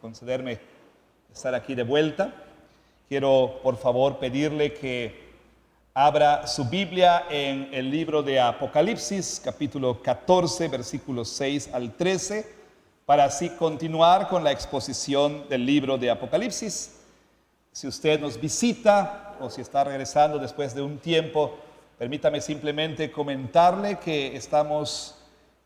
concederme estar aquí de vuelta. Quiero, por favor, pedirle que abra su Biblia en el libro de Apocalipsis, capítulo 14, versículos 6 al 13, para así continuar con la exposición del libro de Apocalipsis. Si usted nos visita o si está regresando después de un tiempo, permítame simplemente comentarle que estamos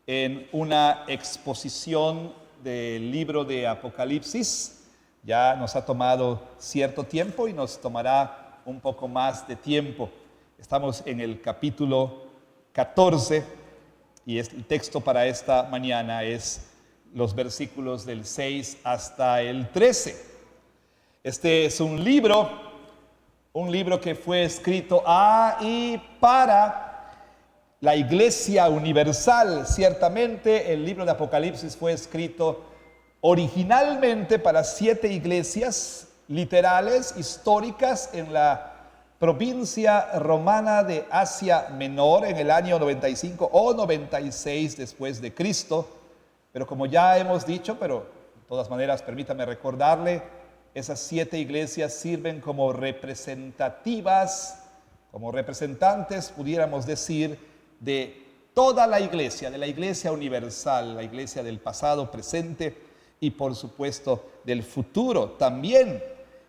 en una exposición del libro de Apocalipsis. Ya nos ha tomado cierto tiempo y nos tomará un poco más de tiempo. Estamos en el capítulo 14 y el texto para esta mañana es los versículos del 6 hasta el 13. Este es un libro que fue escrito a y para la Iglesia Universal. Ciertamente el libro de Apocalipsis fue escrito originalmente para 7 iglesias literales, históricas, en la provincia romana de Asia Menor en el año 95 o 96 después de Cristo. Pero como ya hemos dicho, pero de todas maneras permítame recordarle, esas 7 iglesias sirven como representativas, como representantes, pudiéramos decir, de toda la iglesia, de la iglesia universal, la iglesia del pasado, presente y por supuesto del futuro también.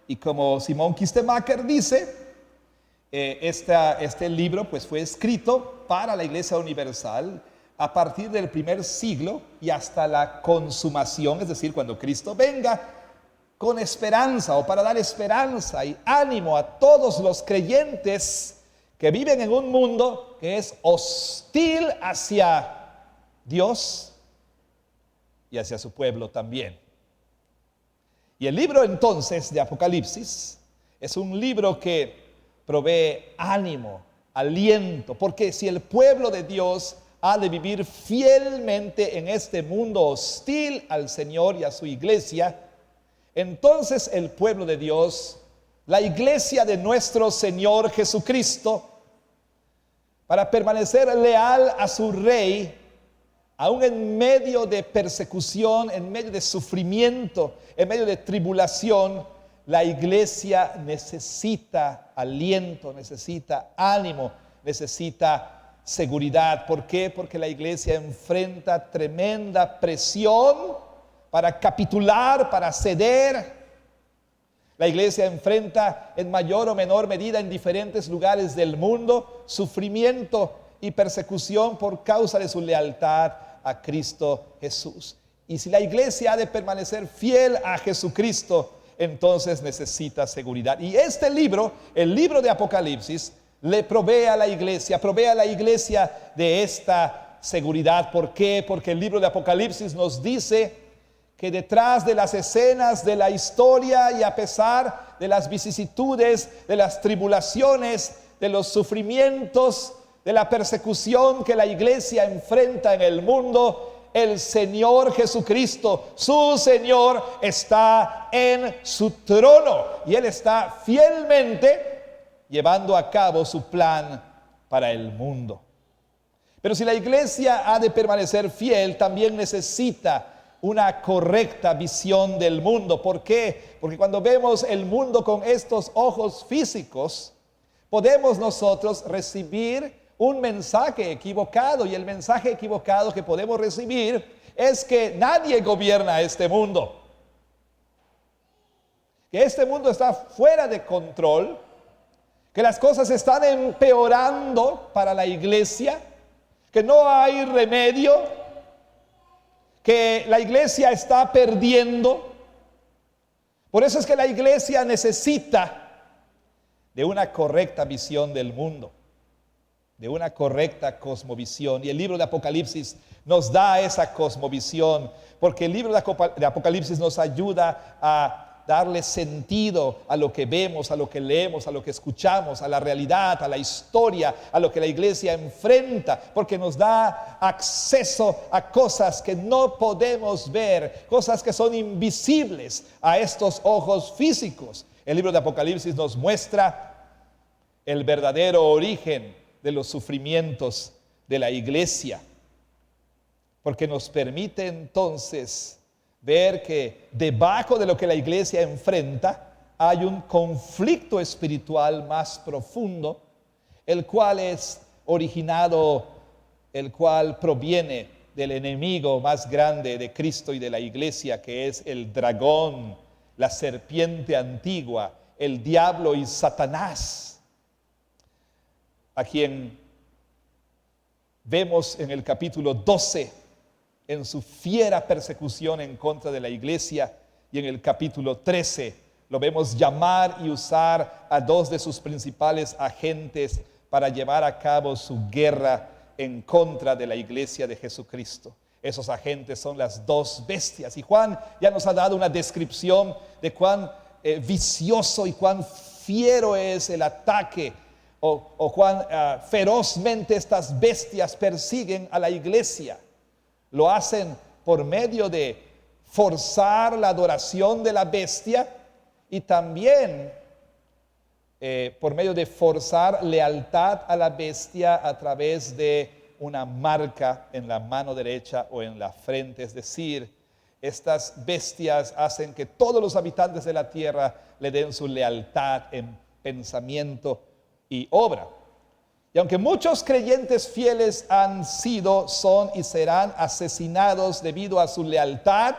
Y como Simón Kistemaker dice, este libro pues fue escrito para la iglesia universal a partir del primer siglo y hasta la consumación, es decir, cuando Cristo venga, con esperanza o para dar esperanza y ánimo a todos los creyentes que viven en un mundo que es hostil hacia Dios y hacia su pueblo también. Y el libro entonces de Apocalipsis es un libro que provee ánimo, aliento, porque si el pueblo de Dios ha de vivir fielmente en este mundo hostil al Señor y a su iglesia, entonces el pueblo de Dios, la iglesia de nuestro Señor Jesucristo, para permanecer leal a su Rey, aún en medio de persecución, en medio de sufrimiento, en medio de tribulación, la iglesia necesita aliento, necesita ánimo, necesita seguridad. ¿Por qué? Porque la iglesia enfrenta tremenda presión para capitular, para ceder. La iglesia enfrenta en mayor o menor medida en diferentes lugares del mundo sufrimiento y persecución por causa de su lealtad a Cristo Jesús. Y si la iglesia ha de permanecer fiel a Jesucristo, entonces necesita seguridad. Y este libro, el libro de Apocalipsis, le provee a la iglesia de esta seguridad. ¿Por qué? Porque el libro de Apocalipsis nos dice que detrás de las escenas de la historia y a pesar de las vicisitudes, de las tribulaciones, de los sufrimientos, de la persecución que la iglesia enfrenta en el mundo, el Señor Jesucristo, su Señor, está en su trono y Él está fielmente llevando a cabo su plan para el mundo. Pero si la iglesia ha de permanecer fiel, también necesita una correcta visión del mundo. ¿Por qué? Porque cuando vemos el mundo con estos ojos físicos, podemos nosotros recibir un mensaje equivocado, y el mensaje equivocado que podemos recibir es que nadie gobierna este mundo, que este mundo está fuera de control, que las cosas están empeorando para la iglesia, que no hay remedio, que la iglesia está perdiendo. Por eso es que la iglesia necesita de una correcta visión del mundo, de una correcta cosmovisión. Y el libro de Apocalipsis nos da esa cosmovisión, porque el libro de Apocalipsis nos ayuda a darle sentido a lo que vemos, a lo que leemos, a lo que escuchamos, a la realidad, a la historia, a lo que la iglesia enfrenta, porque nos da acceso a cosas que no podemos ver, cosas que son invisibles a estos ojos físicos. El libro de Apocalipsis nos muestra el verdadero origen de los sufrimientos de la iglesia, porque nos permite entonces ver que debajo de lo que la iglesia enfrenta hay un conflicto espiritual más profundo, el cual es originado, el cual proviene del enemigo más grande de Cristo y de la iglesia, que es el dragón, la serpiente antigua, el diablo y Satanás, a quien vemos en el capítulo 12 en su fiera persecución en contra de la iglesia, y en el capítulo 13 lo vemos llamar y usar a dos de sus principales agentes para llevar a cabo su guerra en contra de la iglesia de Jesucristo. Esos agentes son las dos bestias, y Juan ya nos ha dado una descripción de cuán vicioso y cuán fiero es el ataque, o cuán ferozmente estas bestias persiguen a la iglesia. Lo hacen por medio de forzar la adoración de la bestia, y también por medio de forzar lealtad a la bestia a través de una marca en la mano derecha o en la frente. Es decir, estas bestias hacen que todos los habitantes de la tierra le den su lealtad en pensamiento y obra. Y aunque muchos creyentes fieles han sido, son y serán asesinados debido a su lealtad,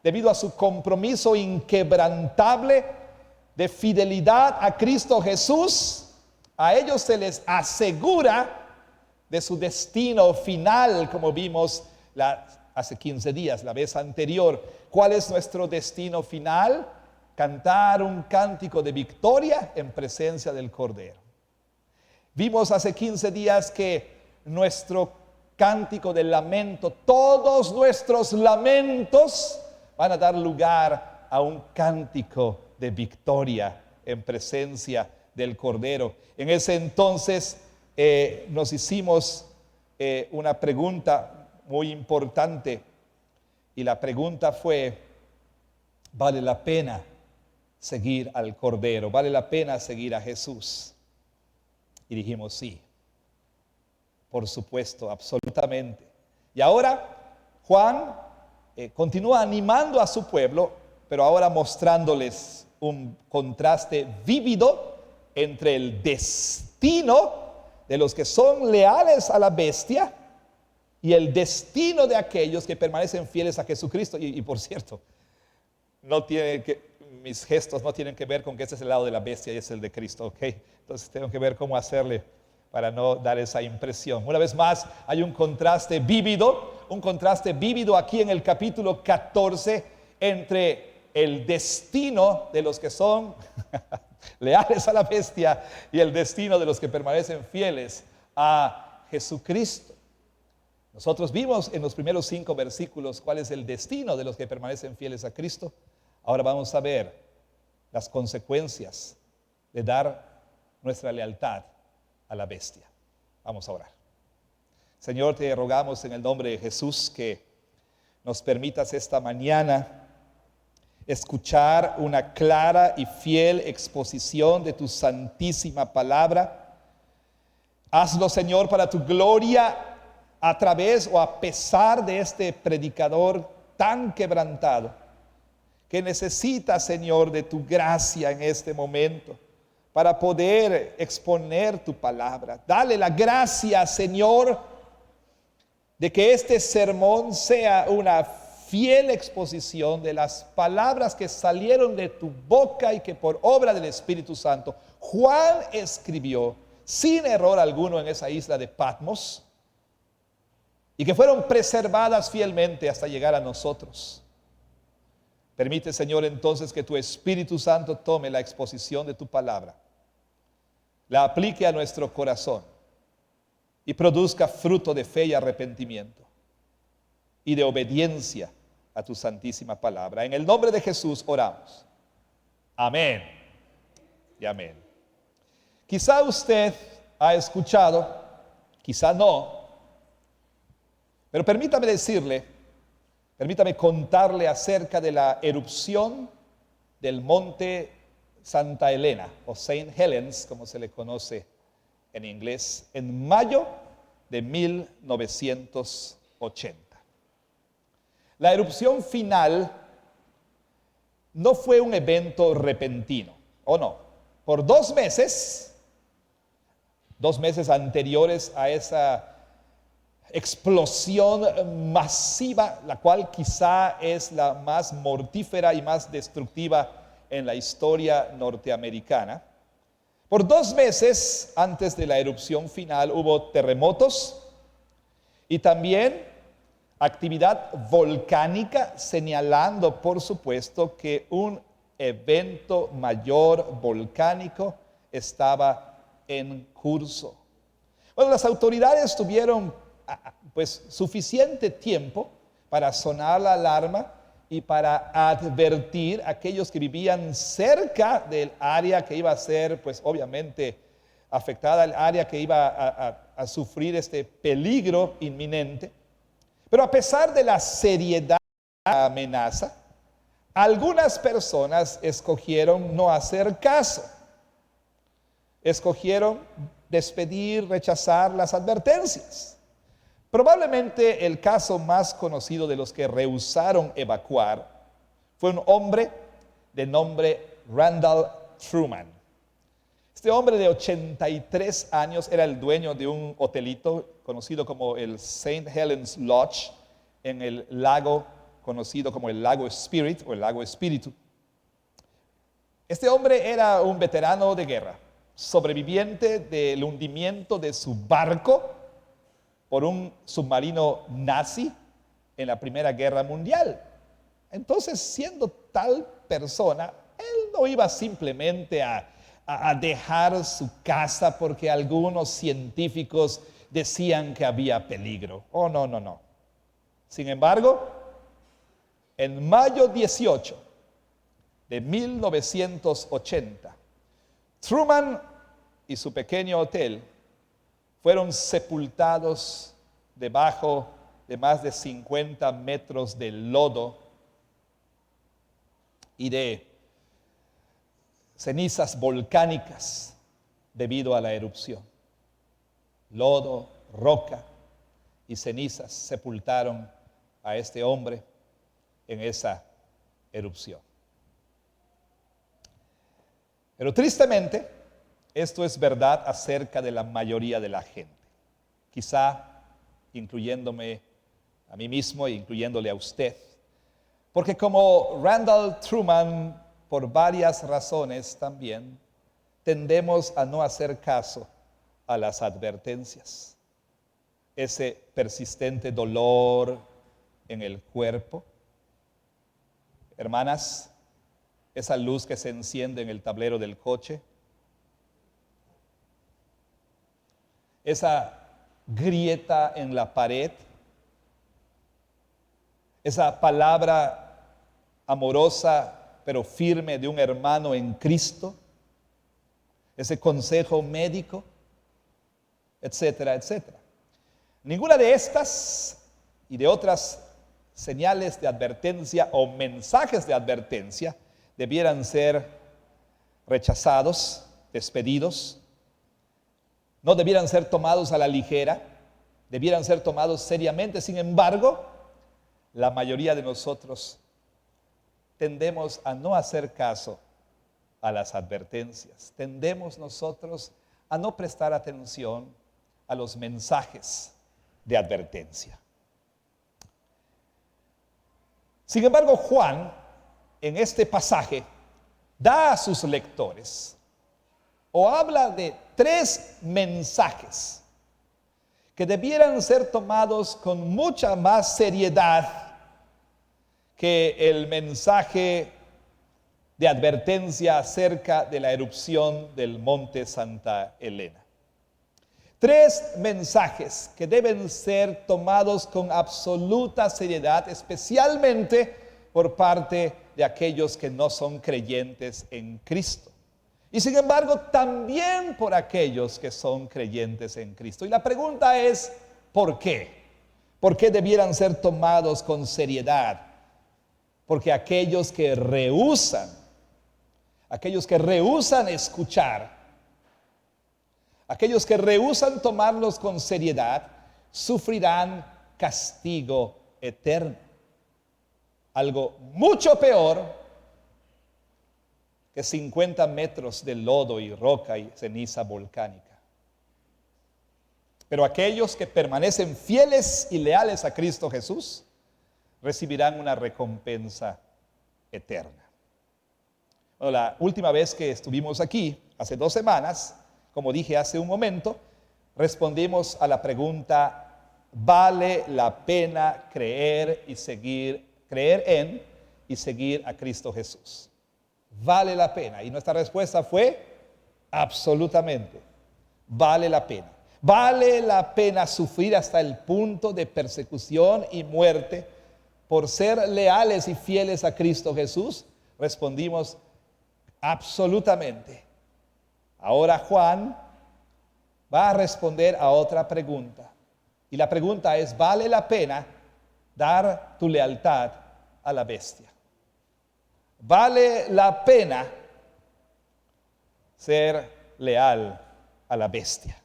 debido a su compromiso inquebrantable de fidelidad a Cristo Jesús, a ellos se les asegura de su destino final, como vimos hace 15 días, la vez anterior. ¿Cuál es nuestro destino final? Cantar un cántico de victoria en presencia del Cordero. Vimos hace 15 días que nuestro cántico de lamento, todos nuestros lamentos van a dar lugar a un cántico de victoria en presencia del Cordero. En ese entonces nos hicimos una pregunta muy importante, y la pregunta fue: ¿vale la pena seguir al Cordero? ¿Vale la pena seguir a Jesús? Y dijimos sí, por supuesto, absolutamente. Y ahora Juan continúa animando a su pueblo, pero ahora mostrándoles un contraste vívido entre el destino de los que son leales a la bestia y el destino de aquellos que permanecen fieles a Jesucristo. Y por cierto, mis gestos no tienen que ver con que este es el lado de la bestia y es el de Cristo, ¿ok? Entonces tengo que ver cómo hacerle para no dar esa impresión. Una vez más, hay un contraste vívido aquí en el capítulo 14 entre el destino de los que son leales a la bestia y el destino de los que permanecen fieles a Jesucristo. Nosotros vimos en los primeros 5 versículos cuál es el destino de los que permanecen fieles a Cristo. Ahora vamos a ver las consecuencias de dar nuestra lealtad a la bestia. Vamos a orar. Señor, te rogamos en el nombre de Jesús que nos permitas esta mañana escuchar una clara y fiel exposición de tu santísima palabra. Hazlo, Señor, para tu gloria, a través o a pesar de este predicador tan quebrantado, que necesita, Señor, de tu gracia en este momento para poder exponer tu palabra. Dale la gracia, Señor, de que este sermón sea una fiel exposición de las palabras que salieron de tu boca y que por obra del Espíritu Santo Juan escribió sin error alguno en esa isla de Patmos, y que fueron preservadas fielmente hasta llegar a nosotros. Permite, Señor, entonces que tu Espíritu Santo tome la exposición de tu palabra, la aplique a nuestro corazón y produzca fruto de fe y arrepentimiento y de obediencia a tu santísima palabra. En el nombre de Jesús oramos. Amén y amén. Quizá usted ha escuchado, quizá no, pero permítame contarle acerca de la erupción del monte Santa Elena, o Saint Helens, como se le conoce en inglés, en mayo de 1980. La erupción final no fue un evento repentino, ¿o no? Por 2 meses anteriores a esa explosión masiva, la cual quizá es la más mortífera y más destructiva en la historia norteamericana. Por 2 meses antes de la erupción final hubo terremotos y también actividad volcánica, señalando, por supuesto, que un evento mayor volcánico estaba en curso. Bueno, las autoridades tuvieron pues suficiente tiempo para sonar la alarma y para advertir a aquellos que vivían cerca del área que iba a ser, pues obviamente afectada, el área que iba a sufrir este peligro inminente. Pero a pesar de la seriedad de la amenaza, algunas personas escogieron no hacer caso. Escogieron despedir, rechazar las advertencias. Probablemente el caso más conocido de los que rehusaron evacuar fue un hombre de nombre Randall Truman. Este hombre de 83 años era el dueño de un hotelito conocido como el St. Helens Lodge en el lago conocido como el lago Spirit o el lago Espíritu. Este hombre era un veterano de guerra, sobreviviente del hundimiento de su barco por un submarino nazi en la Primera Guerra Mundial. Entonces, siendo tal persona, él no iba simplemente a dejar su casa porque algunos científicos decían que había peligro. Oh, no, no, no. Sin embargo, en mayo 18 de 1980, Truman y su pequeño hotel fueron sepultados debajo de más de 50 metros de lodo y de cenizas volcánicas debido a la erupción. Lodo, roca y cenizas sepultaron a este hombre en esa erupción. Pero tristemente, esto es verdad acerca de la mayoría de la gente. Quizá incluyéndome a mí mismo e incluyéndole a usted. Porque como Randall Truman, por varias razones también, tendemos a no hacer caso a las advertencias. Ese persistente dolor en el cuerpo. Hermanas, esa luz que se enciende en el tablero del coche. Esa grieta en la pared. Esa palabra amorosa pero firme de un hermano en Cristo. Ese consejo médico, etcétera, etcétera. Ninguna de estas y de otras señales de advertencia o mensajes de advertencia debieran ser rechazados, despedidos. No debieran ser tomados a la ligera, debieran ser tomados seriamente. Sin embargo, la mayoría de nosotros tendemos a no hacer caso a las advertencias. Tendemos nosotros a no prestar atención a los mensajes de advertencia. Sin embargo, Juan, en este pasaje, da a sus lectores o habla de 3 mensajes que debieran ser tomados con mucha más seriedad que el mensaje de advertencia acerca de la erupción del monte Santa Elena. 3 mensajes que deben ser tomados con absoluta seriedad, especialmente por parte de aquellos que no son creyentes en Cristo. Y sin embargo, también por aquellos que son creyentes en Cristo. Y la pregunta es, ¿por qué? ¿Por qué debieran ser tomados con seriedad? Porque aquellos que rehúsan escuchar, aquellos que rehúsan tomarlos con seriedad, sufrirán castigo eterno. algo mucho peor que 50 metros de lodo y roca y ceniza volcánica. Pero aquellos que permanecen fieles y leales a Cristo Jesús recibirán una recompensa eterna. Bueno, la última vez que estuvimos aquí, hace 2 semanas, como dije hace un momento, respondimos a la pregunta: ¿vale la pena creer en y seguir a Cristo Jesús? ¿Vale la pena? Y nuestra respuesta fue absolutamente. Vale la pena. ¿Vale la pena sufrir hasta el punto de persecución y muerte por ser leales y fieles a Cristo Jesús? Respondimos absolutamente. Ahora Juan va a responder a otra pregunta. Y la pregunta es: ¿vale la pena dar tu lealtad a la bestia? ¿Vale la pena ser leal a la bestia?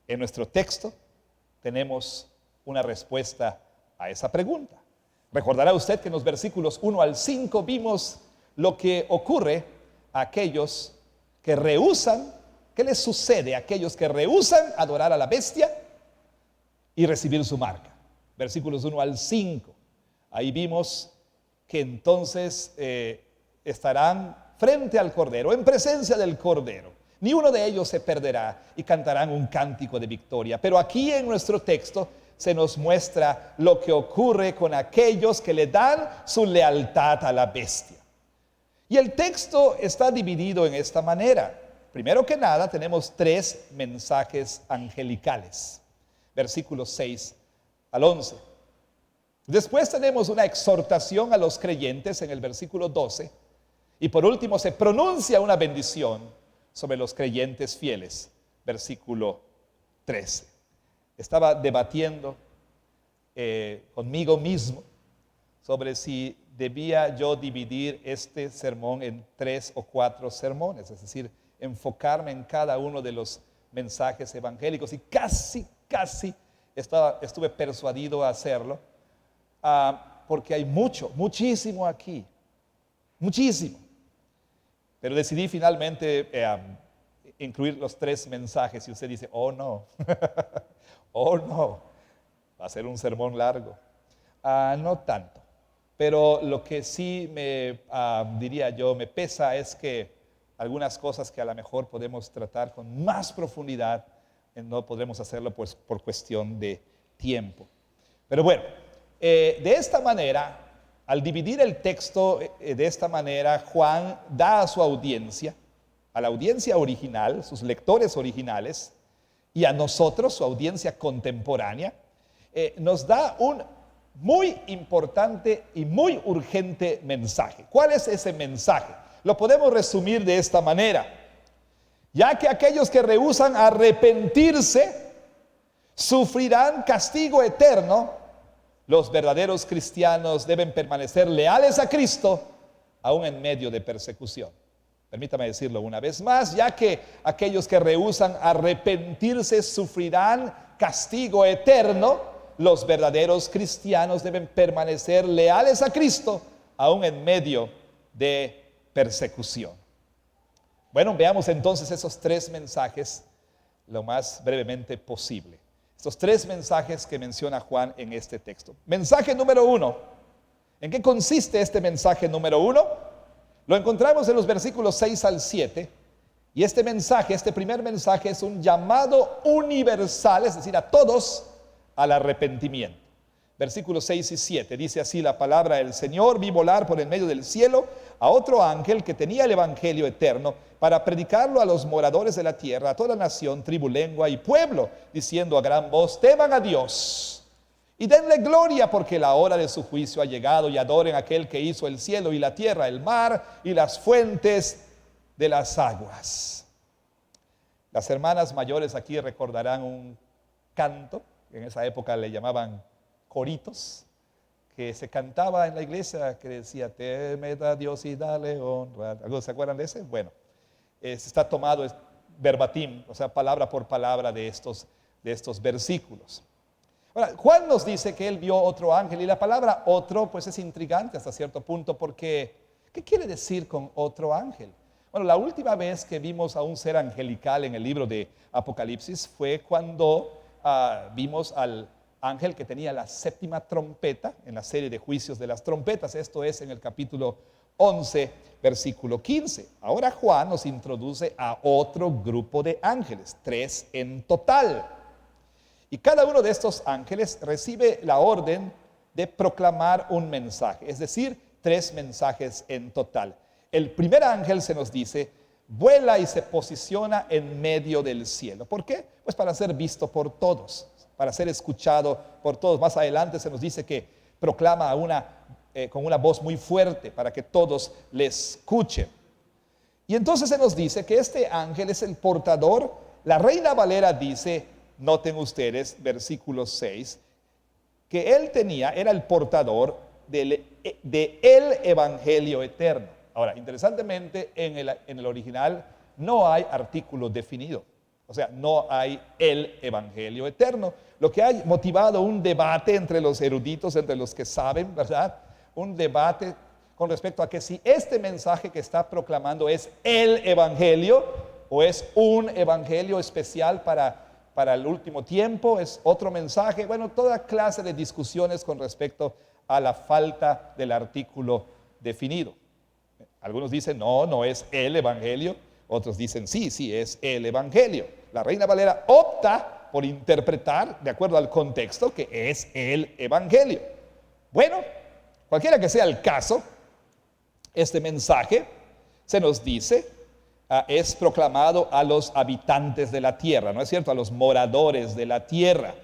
En nuestro texto tenemos una respuesta a esa pregunta. Recordará usted que en los versículos 1 al 5 vimos lo que ocurre a aquellos que rehúsan. ¿Qué les sucede a aquellos que rehúsan adorar a la bestia y recibir su marca? Versículos 1 al 5. Ahí vimos que entonces estarán frente al Cordero, en presencia del Cordero. Ni uno de ellos se perderá y cantarán un cántico de victoria. Pero aquí en nuestro texto se nos muestra lo que ocurre con aquellos que le dan su lealtad a la bestia. Y el texto está dividido en esta manera. Primero que nada, tenemos 3 mensajes angelicales. Versículos 6 al 11. Después tenemos una exhortación a los creyentes en el versículo 12. Y por último se pronuncia una bendición sobre los creyentes fieles. Versículo 13. Estaba debatiendo conmigo mismo sobre si debía yo dividir este sermón en 3 o 4 sermones. Es decir, enfocarme en cada uno de los mensajes evangélicos. Y casi estuve persuadido a hacerlo. Porque hay muchísimo aquí, muchísimo. Pero decidí finalmente incluir los 3 mensajes. Y usted dice: oh no, oh no, va a ser un sermón largo. No tanto, pero lo que sí diría yo, me pesa es que algunas cosas que a lo mejor podemos tratar con más profundidad, no podremos hacerlo pues por cuestión de tiempo. Pero bueno, de esta manera, al dividir el texto de esta manera, Juan da a su audiencia, a la audiencia original, sus lectores originales, y a nosotros, su audiencia contemporánea, nos da un muy importante y muy urgente mensaje. ¿Cuál es ese mensaje? Lo podemos resumir de esta manera: ya que aquellos que rehúsan arrepentirse sufrirán castigo eterno, los verdaderos cristianos deben permanecer leales a Cristo aún en medio de persecución. Permítame decirlo una vez más: ya que aquellos que rehúsan arrepentirse sufrirán castigo eterno, los verdaderos cristianos deben permanecer leales a Cristo aún en medio de persecución. Bueno, veamos entonces esos 3 mensajes lo más brevemente posible. Estos 3 mensajes que menciona Juan en este texto. Mensaje número 1. ¿En qué consiste este mensaje número 1? Lo encontramos en los versículos 6 al 7. Y este mensaje, este primer mensaje, es un llamado universal, es decir, a todos, al arrepentimiento. Versículos 6 y 7, dice así la palabra del Señor: vi volar por el medio del cielo a otro ángel que tenía el evangelio eterno para predicarlo a los moradores de la tierra, a toda nación, tribu, lengua y pueblo, diciendo a gran voz: teman a Dios y denle gloria, porque la hora de su juicio ha llegado, y adoren a aquel que hizo el cielo y la tierra, el mar y las fuentes de las aguas. Las hermanas mayores aquí recordarán un canto, en esa época le llamaban coritos, que se cantaba en la iglesia, que decía: temed a Dios y dale honra. ¿Algunos se acuerdan de ese? Bueno, está tomado verbatim, o sea, palabra por palabra de estos versículos. Ahora, Juan nos dice que él vio otro ángel y la palabra otro pues es intrigante hasta cierto punto porque ¿qué quiere decir con otro ángel? Bueno, la última vez que vimos a un ser angelical en el libro de Apocalipsis fue cuando vimos al ángel que tenía la séptima trompeta en la serie de juicios de las trompetas. Esto es en el capítulo 11, versículo 15. Ahora Juan nos introduce a otro grupo de ángeles, 3 en total. Y cada uno de estos ángeles recibe la orden de proclamar un mensaje, es decir, 3 mensajes en total. El primer ángel se nos dice, vuela y se posiciona en medio del cielo. ¿Por qué? Pues para ser visto por todos, para ser escuchado por todos. Más adelante se nos dice que proclama con una voz muy fuerte para que todos le escuchen. Y entonces se nos dice que este ángel es el portador. La Reina Valera dice, noten ustedes, versículo 6, que él era el portador del evangelio eterno. Ahora, interesantemente, en el original no hay artículo definido. O sea, no hay el evangelio eterno. Lo que ha motivado un debate entre los eruditos, entre los que saben, ¿verdad? Un debate con respecto a que si este mensaje que está proclamando es el evangelio o es un evangelio especial para el último tiempo, es otro mensaje. Bueno, toda clase de discusiones con respecto a la falta del artículo definido. Algunos dicen, no es el evangelio. Otros dicen, sí, es el evangelio. La Reina Valera opta por interpretar, de acuerdo al contexto, que es el evangelio. Bueno, cualquiera que sea el caso, este mensaje, se nos dice, es proclamado a los habitantes de la tierra, ¿no es cierto? A los moradores de la tierra.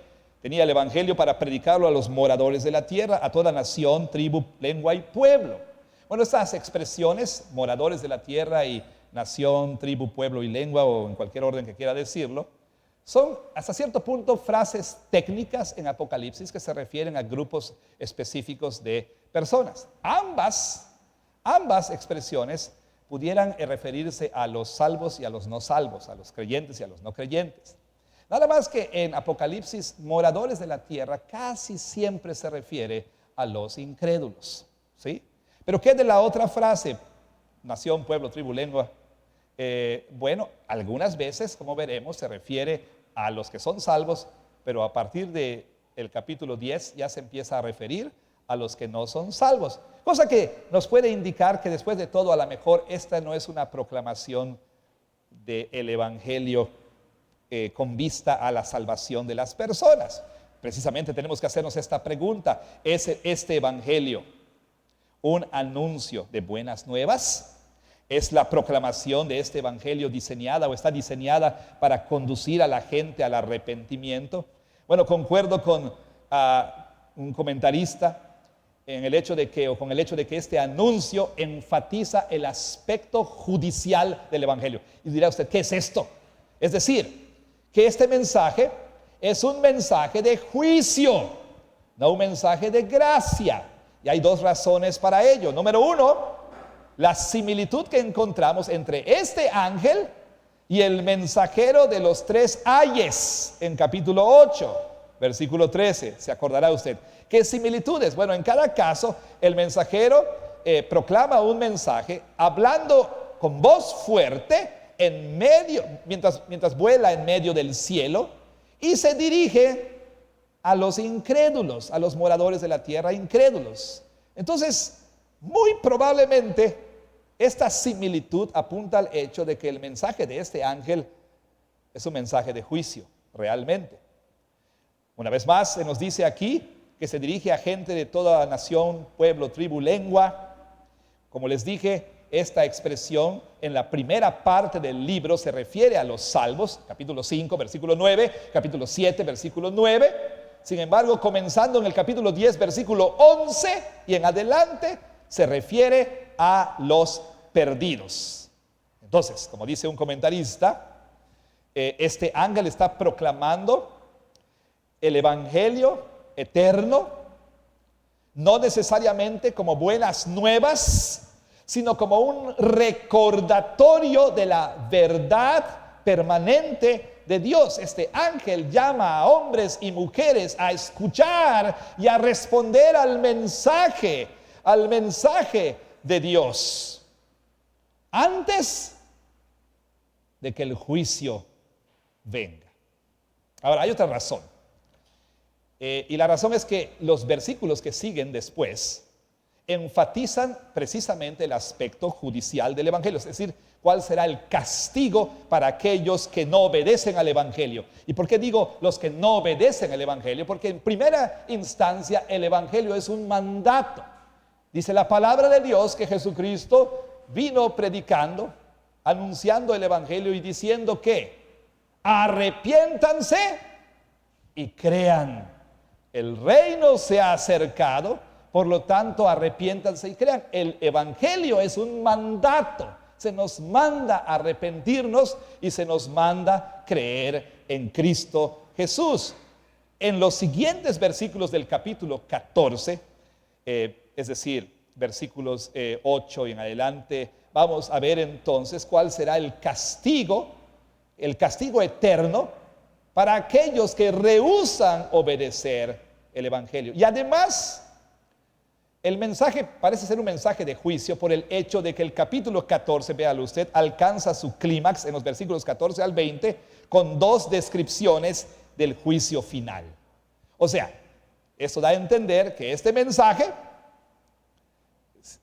Tenía el evangelio para predicarlo a los moradores de la tierra, a toda nación, tribu, lengua y pueblo. Bueno, estas expresiones, moradores de la tierra y nación, tribu, pueblo y lengua, o en cualquier orden que quiera decirlo, son hasta cierto punto frases técnicas en Apocalipsis que se refieren a grupos específicos de personas. Ambas expresiones pudieran referirse a los salvos y a los no salvos, a los creyentes y a los no creyentes. Nada más que en Apocalipsis, moradores de la tierra casi siempre se refiere a los incrédulos, ¿sí? Pero ¿qué de la otra frase? Nación, pueblo, tribu, lengua. Bueno, algunas veces, como veremos, se refiere a los que son salvos, pero a partir del capítulo 10 ya se empieza a referir a los que no son salvos. Cosa que nos puede indicar que después de todo, a lo mejor esta no es una proclamación del evangelio con vista a la salvación de las personas. Precisamente tenemos que hacernos esta pregunta: ¿es este evangelio un anuncio de buenas nuevas? ¿Es la proclamación de este evangelio diseñada o está diseñada para conducir a la gente al arrepentimiento? Bueno, concuerdo con un comentarista con el hecho de que este anuncio enfatiza el aspecto judicial del evangelio. Y dirá usted, ¿qué es esto? Es decir, que este mensaje es un mensaje de juicio, no un mensaje de gracia. Y hay 2 razones para ello. Número 1, la similitud que encontramos entre este ángel y el mensajero de los 3 ayes en capítulo 8, versículo 13. Se acordará usted. ¿Qué similitudes? Bueno, en cada caso el mensajero proclama un mensaje hablando con voz fuerte en medio, mientras vuela en medio del cielo, y se dirige a los incrédulos, a los moradores de la tierra incrédulos. Entonces, muy probablemente esta similitud apunta al hecho de que el mensaje de este ángel es un mensaje de juicio, realmente. Una vez más, se nos dice aquí que se dirige a gente de toda nación, pueblo, tribu, lengua. Como les dije, esta expresión en la primera parte del libro se refiere a los salvos, capítulo 5, versículo 9, capítulo 7, versículo 9. Sin embargo, comenzando en el capítulo 10, versículo 11 y en adelante, se refiere a los perdidos. Entonces, como dice un comentarista, este ángel está proclamando el evangelio eterno, no necesariamente como buenas nuevas, sino como un recordatorio de la verdad permanente de Dios. Este ángel llama a hombres y mujeres a escuchar y a responder al mensaje de Dios, antes de que el juicio venga. Ahora, hay otra razón. Y la razón es que los versículos que siguen después enfatizan precisamente el aspecto judicial del Evangelio, es decir, cuál será el castigo para aquellos que no obedecen al Evangelio. ¿Y por qué digo los que no obedecen al Evangelio? Porque en primera instancia el Evangelio es un mandato. Dice la palabra de Dios que Jesucristo vino predicando, anunciando el Evangelio y diciendo que arrepiéntanse y crean. El reino se ha acercado, por lo tanto arrepiéntanse y crean. El Evangelio es un mandato. Se nos manda a arrepentirnos y se nos manda creer en Cristo Jesús. En los siguientes versículos del capítulo 14, es decir, versículos 8 y en adelante, vamos a ver entonces cuál será el castigo eterno para aquellos que rehúsan obedecer el Evangelio. Y además, el mensaje parece ser un mensaje de juicio por el hecho de que el capítulo 14, véalo usted, alcanza su clímax en los versículos 14 al 20 con dos descripciones del juicio final. O sea, esto da a entender que este mensaje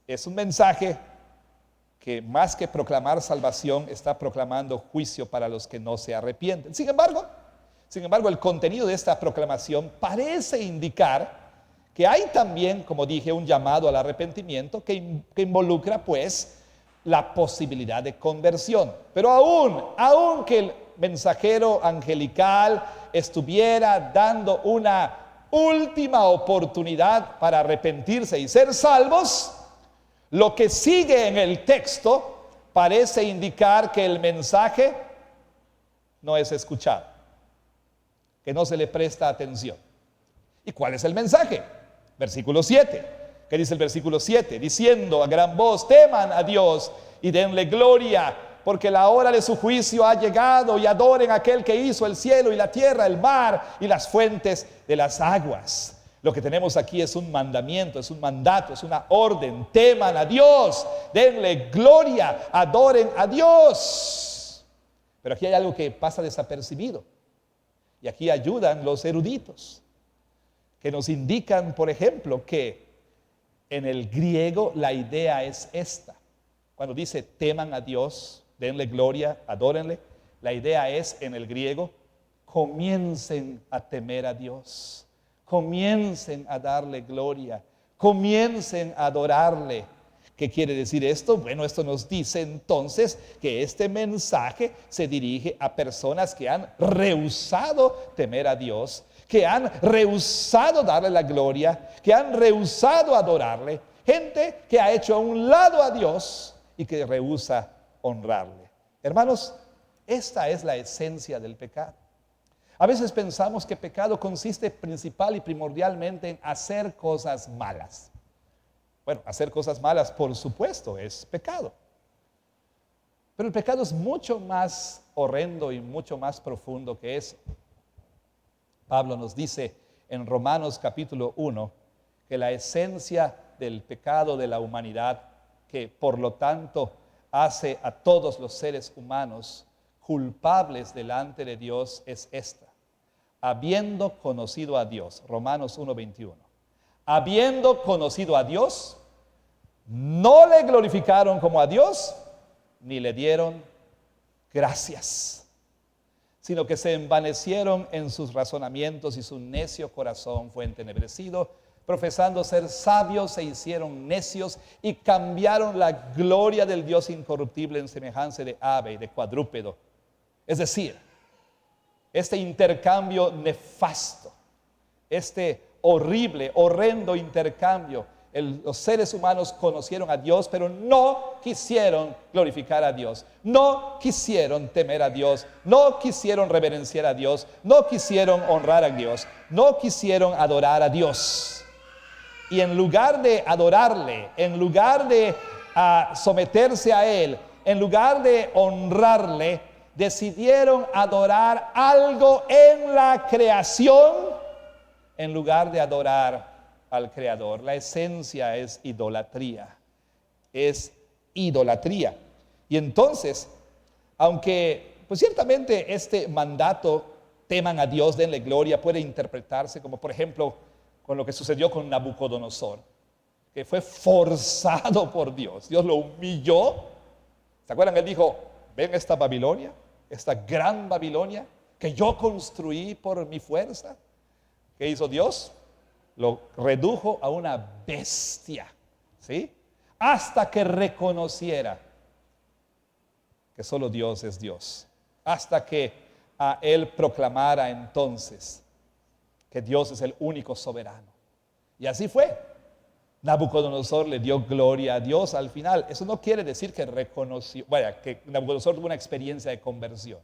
es un mensaje que más que proclamar salvación está proclamando juicio para los que no se arrepienten. Sin embargo, el contenido de esta proclamación parece indicar que hay también, como dije, un llamado al arrepentimiento que involucra pues la posibilidad de conversión. Pero aún que el mensajero angelical estuviera dando una última oportunidad para arrepentirse y ser salvos, lo que sigue en el texto parece indicar que el mensaje no es escuchado, que no se le presta atención. ¿Y cuál es el mensaje? Versículo 7. ¿Qué dice el versículo 7? Diciendo a gran voz: teman a Dios y denle gloria, porque la hora de su juicio ha llegado, y adoren a aquel que hizo el cielo y la tierra, el mar y las fuentes de las aguas. Lo que tenemos aquí es un mandamiento, es un mandato, es una orden. Teman a Dios, denle gloria, adoren a Dios. Pero aquí hay algo que pasa desapercibido. Y aquí ayudan los eruditos, que nos indican, por ejemplo, que en el griego la idea es esta. Cuando dice teman a Dios, denle gloria, adórenle, la idea es en el griego: comiencen a temer a Dios, comiencen a darle gloria, comiencen a adorarle. ¿Qué quiere decir esto? Bueno, esto nos dice entonces que este mensaje se dirige a personas que han rehusado temer a Dios, que han rehusado darle la gloria, que han rehusado adorarle. Gente que ha hecho a un lado a Dios y que rehúsa honrarle. Hermanos, esta es la esencia del pecado. A veces pensamos que pecado consiste principal y primordialmente en hacer cosas malas. Bueno, hacer cosas malas, por supuesto, es pecado. Pero el pecado es mucho más horrendo y mucho más profundo que eso. Pablo nos dice en Romanos capítulo 1 que la esencia del pecado de la humanidad, que por lo tanto hace a todos los seres humanos culpables delante de Dios, es esta: habiendo conocido a Dios. Romanos 1:21. Habiendo conocido a Dios, no le glorificaron como a Dios, ni le dieron gracias, sino que se envanecieron en sus razonamientos y su necio corazón fue entenebrecido. Profesando ser sabios, se hicieron necios y cambiaron la gloria del Dios incorruptible en semejanza de ave y de cuadrúpedo. Es decir, este intercambio nefasto, este horrible, horrendo intercambio, los seres humanos conocieron a Dios, pero no quisieron glorificar a Dios, no quisieron temer a Dios, no quisieron reverenciar a Dios, no quisieron honrar a Dios, no quisieron adorar a Dios. Y en lugar de adorarle, en lugar de someterse a Él, en lugar de honrarle, decidieron adorar algo en la creación en lugar de adorar al Creador. La esencia es idolatría. Es idolatría. Y entonces, aunque pues ciertamente este mandato, teman a Dios, denle gloria, puede interpretarse como por ejemplo con lo que sucedió con Nabucodonosor, que fue forzado por Dios. Dios lo humilló. ¿Se acuerdan? Él dijo, ven esta Babilonia, esta gran Babilonia que yo construí por mi fuerza. ¿Qué hizo Dios? Lo redujo a una bestia, ¿sí? Hasta que reconociera que solo Dios es Dios. Hasta que a él proclamara entonces que Dios es el único soberano. Y así fue. Nabucodonosor le dio gloria a Dios al final. Eso no quiere decir que reconoció, que Nabucodonosor tuvo una experiencia de conversión.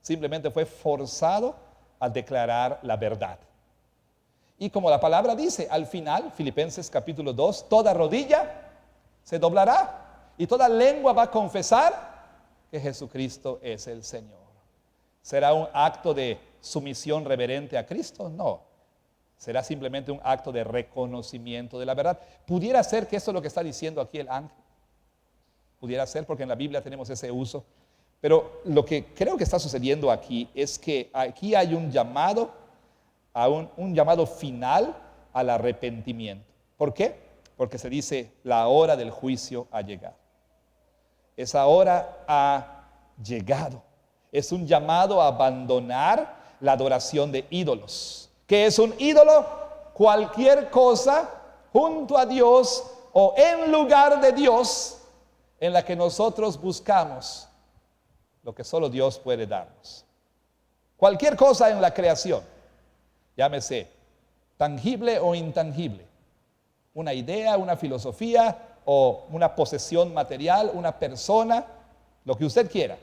Simplemente fue forzado a declarar la verdad. Y como la palabra dice, al final, Filipenses capítulo 2, toda rodilla se doblará y toda lengua va a confesar que Jesucristo es el Señor. ¿Será un acto de sumisión reverente a Cristo? No. Será simplemente un acto de reconocimiento de la verdad. Pudiera ser que eso es lo que está diciendo aquí el ángel. Pudiera ser, porque en la Biblia tenemos ese uso. Pero lo que creo que está sucediendo aquí es que aquí hay un llamado, un llamado final al arrepentimiento. ¿Por qué? Porque se dice, la hora del juicio ha llegado. Esa hora ha llegado. Es un llamado a abandonar la adoración de ídolos. ¿Qué es un ídolo? Cualquier cosa junto a Dios o en lugar de Dios en la que nosotros buscamos lo que solo Dios puede darnos. Cualquier cosa en la creación, llámese tangible o intangible, una idea, una filosofía o una posesión material, una persona, lo que usted quiera.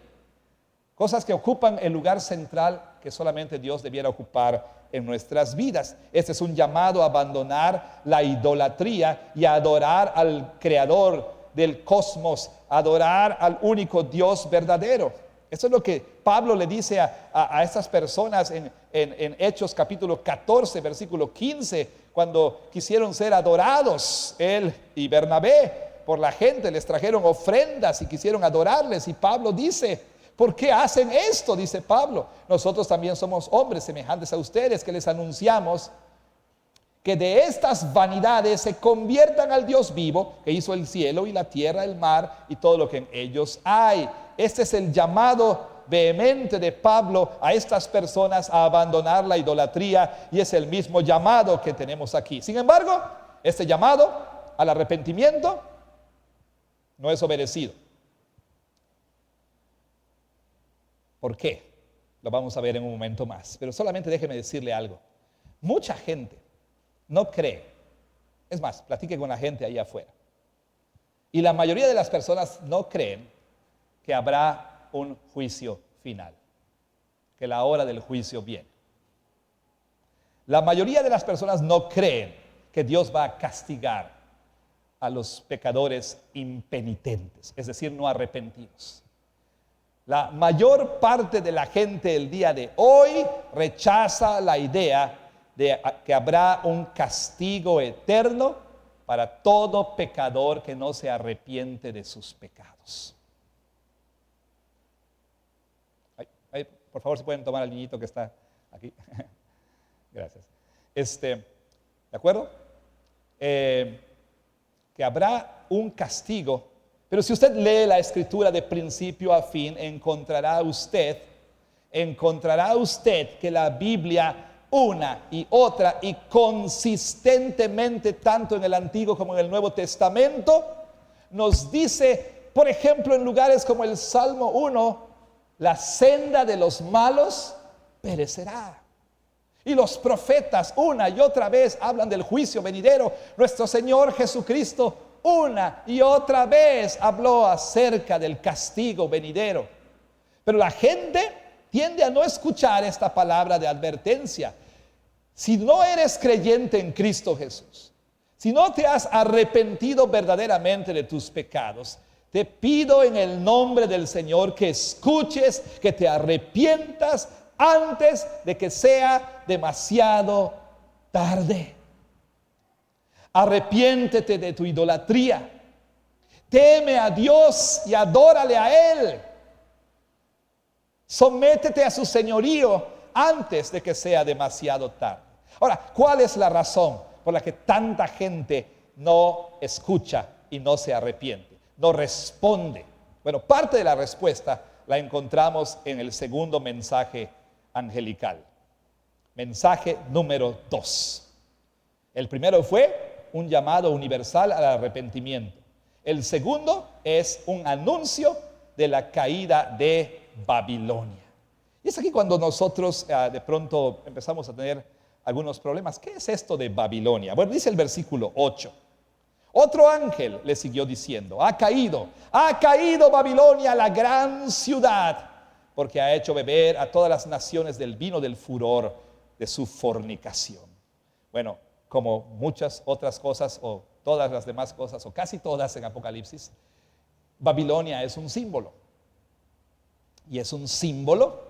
Cosas que ocupan el lugar central que solamente Dios debiera ocupar en nuestras vidas. Este es un llamado a abandonar la idolatría y a adorar al Creador del cosmos, a adorar al único Dios verdadero. Eso es lo que Pablo le dice a estas personas en Hechos capítulo 14, versículo 15, cuando quisieron ser adorados, él y Bernabé, por la gente, les trajeron ofrendas y quisieron adorarles. Y Pablo dice, ¿por qué hacen esto? Dice Pablo. Nosotros también somos hombres semejantes a ustedes que les anunciamos que de estas vanidades se conviertan al Dios vivo que hizo el cielo y la tierra, el mar y todo lo que en ellos hay. Este es el llamado vehemente de Pablo a estas personas a abandonar la idolatría y es el mismo llamado que tenemos aquí. Sin embargo, este llamado al arrepentimiento no es obedecido. ¿Por qué? Lo vamos a ver en un momento más. Pero solamente déjeme decirle algo. Mucha gente no cree. Es más, platique con la gente ahí afuera. Y la mayoría de las personas no creen que habrá un juicio final. Que la hora del juicio viene. La mayoría de las personas no creen que Dios va a castigar a los pecadores impenitentes, es decir, no arrepentidos. La mayor parte de la gente el día de hoy rechaza la idea de que habrá un castigo eterno para todo pecador que no se arrepiente de sus pecados. Por favor, si pueden tomar al niñito que está aquí. Gracias. ¿De acuerdo? Que habrá un castigo. Pero si usted lee la escritura de principio a fin, encontrará usted que la Biblia una y otra y consistentemente, tanto en el Antiguo como en el Nuevo Testamento, nos dice, por ejemplo, en lugares como el Salmo 1, la senda de los malos perecerá. Y los profetas una y otra vez hablan del juicio venidero. Nuestro Señor Jesucristo una y otra vez habló acerca del castigo venidero. Pero la gente tiende a no escuchar esta palabra de advertencia. Si no eres creyente en Cristo Jesús, si no te has arrepentido verdaderamente de tus pecados, te pido en el nombre del Señor que escuches, que te arrepientas antes de que sea demasiado tarde. Arrepiéntete de tu idolatría. Teme a Dios y adórale a Él. Sométete a su señorío antes de que sea demasiado tarde. Ahora, ¿cuál es la razón por la que tanta gente no escucha y no se arrepiente? No responde. Bueno, parte de la respuesta la encontramos en el segundo mensaje angelical. Mensaje número 2. El primero fue un llamado universal al arrepentimiento. El segundo es un anuncio de la caída de Babilonia. Y es aquí cuando nosotros de pronto empezamos a tener algunos problemas. ¿Qué es esto de Babilonia? Bueno, dice el versículo 8. Otro ángel le siguió diciendo, ha caído Babilonia, la gran ciudad, porque ha hecho beber a todas las naciones del vino del furor de su fornicación. Bueno, como muchas otras cosas o todas las demás cosas o casi todas en Apocalipsis, Babilonia es un símbolo. Y es un símbolo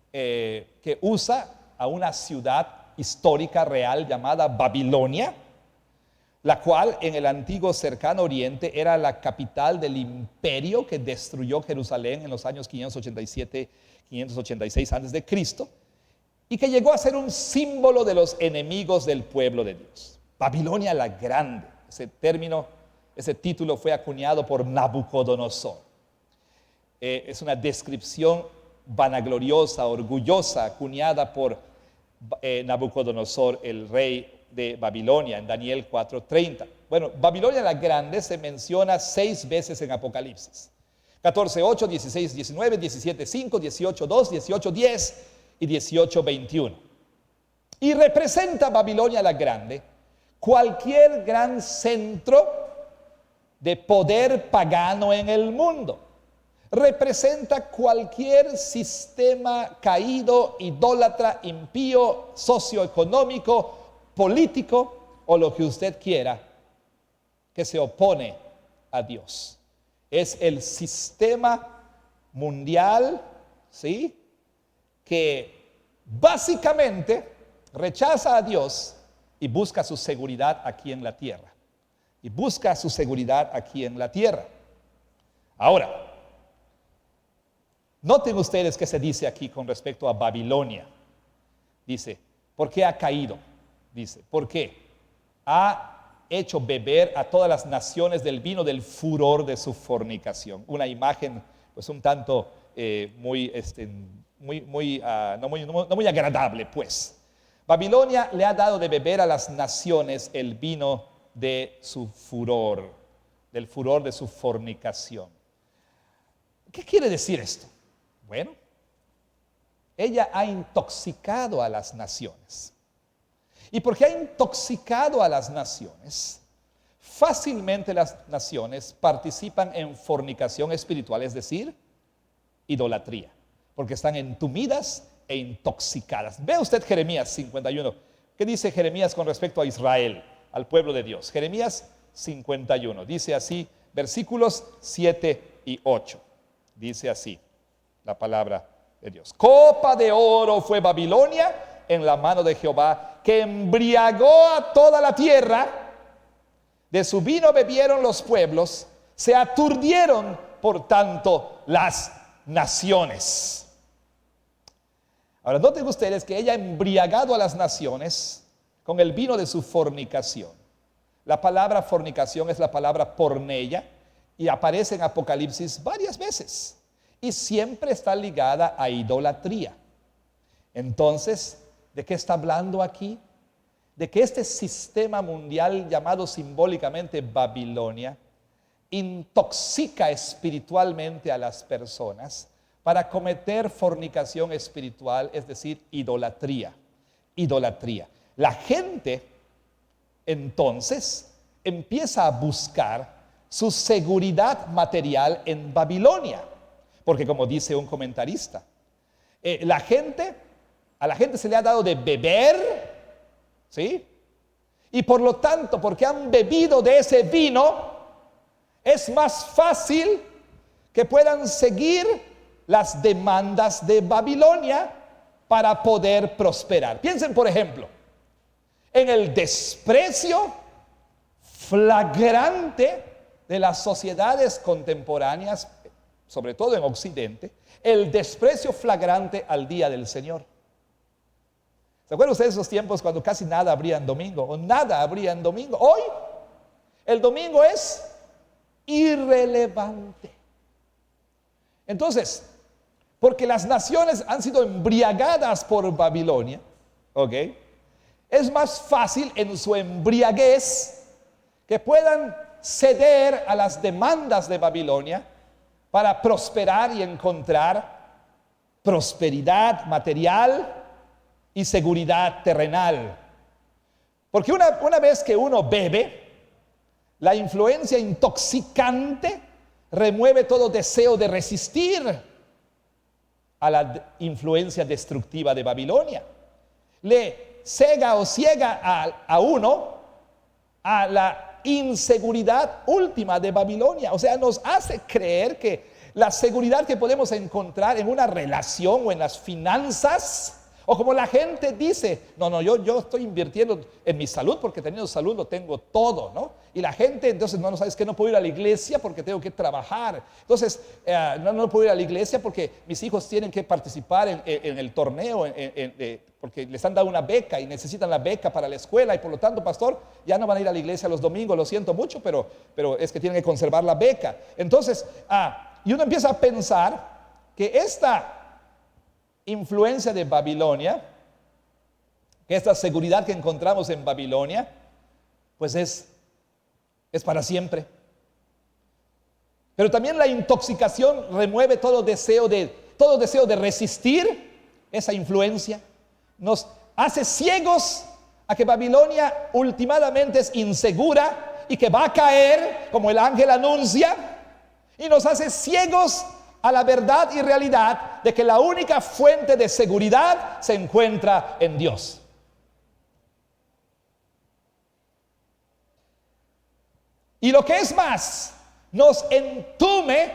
que usa a una ciudad histórica real llamada Babilonia, la cual en el antiguo cercano oriente era la capital del imperio que destruyó Jerusalén en los años 587-586 a.C. y que llegó a ser un símbolo de los enemigos del pueblo de Dios. Babilonia la Grande, ese título fue acuñado por Nabucodonosor. Es una descripción vanagloriosa, orgullosa, acuñada por Nabucodonosor, el rey de Babilonia, en Daniel 4:30. Bueno, Babilonia la Grande se menciona 6 veces en Apocalipsis. 14:8, 16:19, 17:5, 18:2, 18:10 y 18:21. Y representa Babilonia la Grande cualquier gran centro de poder pagano en el mundo. Representa cualquier sistema caído, idólatra, impío, socioeconómico, político o lo que usted quiera, que se opone a Dios. Es el sistema mundial, ¿sí?, que básicamente rechaza a Dios y busca su seguridad aquí en la tierra. Ahora, noten ustedes qué se dice aquí con respecto a Babilonia. Dice, ¿por qué ha caído? Dice, ¿por qué? Ha hecho beber a todas las naciones del vino del furor de su fornicación. Una imagen, pues un tanto no muy agradable, pues. Babilonia le ha dado de beber a las naciones el vino de su furor, del furor de su fornicación. ¿Qué quiere decir esto? Bueno, ella ha intoxicado a las naciones. Y porque ha intoxicado a las naciones, fácilmente las naciones participan en fornicación espiritual, es decir, idolatría, porque están entumidas e intoxicadas. Vea usted Jeremías 51. ¿Qué dice Jeremías con respecto a Israel, al pueblo de Dios? Jeremías 51. Dice así, versículos 7 y 8. Dice así la palabra de Dios. Copa de oro fue Babilonia en la mano de Jehová, que embriagó a toda la tierra. De su vino bebieron los pueblos, se aturdieron por tanto las naciones. Ahora noten ustedes que ella ha embriagado a las naciones con el vino de su fornicación. La palabra fornicación es la palabra porneia y aparece en Apocalipsis varias veces y siempre está ligada a idolatría. Entonces, ¿de qué está hablando aquí? De que este sistema mundial llamado simbólicamente Babilonia intoxica espiritualmente a las personas para cometer fornicación espiritual, es decir, idolatría. La gente entonces empieza a buscar su seguridad material en Babilonia, porque como dice un comentarista, a la gente se le ha dado de beber, ¿sí? Y por lo tanto, porque han bebido de ese vino, es más fácil que puedan seguir las demandas de Babilonia para poder prosperar. Piensen, por ejemplo, en el desprecio flagrante de las sociedades contemporáneas, sobre todo en Occidente, el desprecio flagrante al día del Señor. ¿Se acuerdan ustedes de esos tiempos cuando casi nada habría en domingo o nada habría en domingo? Hoy el domingo es irrelevante. Entonces, porque las naciones han sido embriagadas por Babilonia, ¿ok? Es más fácil en su embriaguez que puedan ceder a las demandas de Babilonia para prosperar y encontrar prosperidad material y seguridad terrenal. Porque una vez que uno bebe, la influencia intoxicante remueve todo deseo de resistir a la influencia destructiva de Babilonia. Le cega o ciega a uno a la inseguridad última de Babilonia. O sea, nos hace creer que la seguridad que podemos encontrar en una relación o en las finanzas, o como la gente dice, yo estoy invirtiendo en mi salud porque teniendo salud lo tengo todo, ¿no? Y la gente entonces no sabes que no puedo ir a la iglesia porque tengo que trabajar. Entonces no puedo ir a la iglesia porque mis hijos tienen que participar en el torneo, porque les han dado una beca y necesitan la beca para la escuela y por lo tanto, pastor, ya no van a ir a la iglesia los domingos, lo siento mucho, pero es que tienen que conservar la beca. Entonces, y uno empieza a pensar que esta influencia de Babilonia, que esta seguridad que encontramos en Babilonia, pues es para siempre. Pero también la intoxicación remueve todo deseo de resistir esa influencia. Nos hace ciegos a que Babilonia últimamente es insegura y que va a caer, como el ángel anuncia, y nos hace ciegos a la verdad y realidad de que la única fuente de seguridad se encuentra en Dios. Y lo que es más, nos entume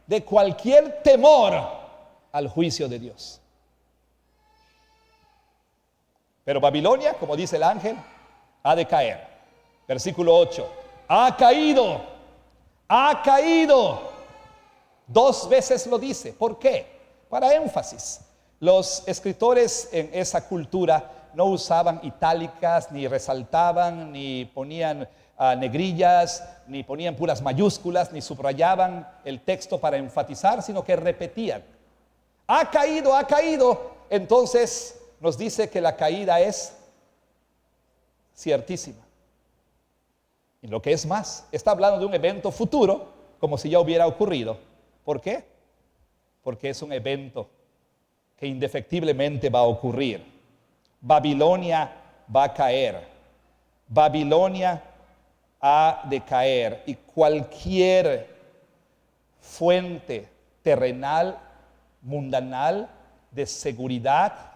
de cualquier temor al juicio de Dios. Pero Babilonia, como dice el ángel, ha de caer. Versículo 8. Ha caído. 2 veces lo dice. ¿Por qué? Para énfasis. Los escritores en esa cultura no usaban itálicas, ni resaltaban, ni ponían negrillas, ni ponían puras mayúsculas, ni subrayaban el texto para enfatizar, sino que repetían. Ha caído. Entonces nos dice que la caída es ciertísima. Y lo que es más, está hablando de un evento futuro, como si ya hubiera ocurrido. ¿Por qué? Porque es un evento que indefectiblemente va a ocurrir. Babilonia va a caer. Babilonia ha de caer. Y cualquier fuente terrenal, mundanal, de seguridad,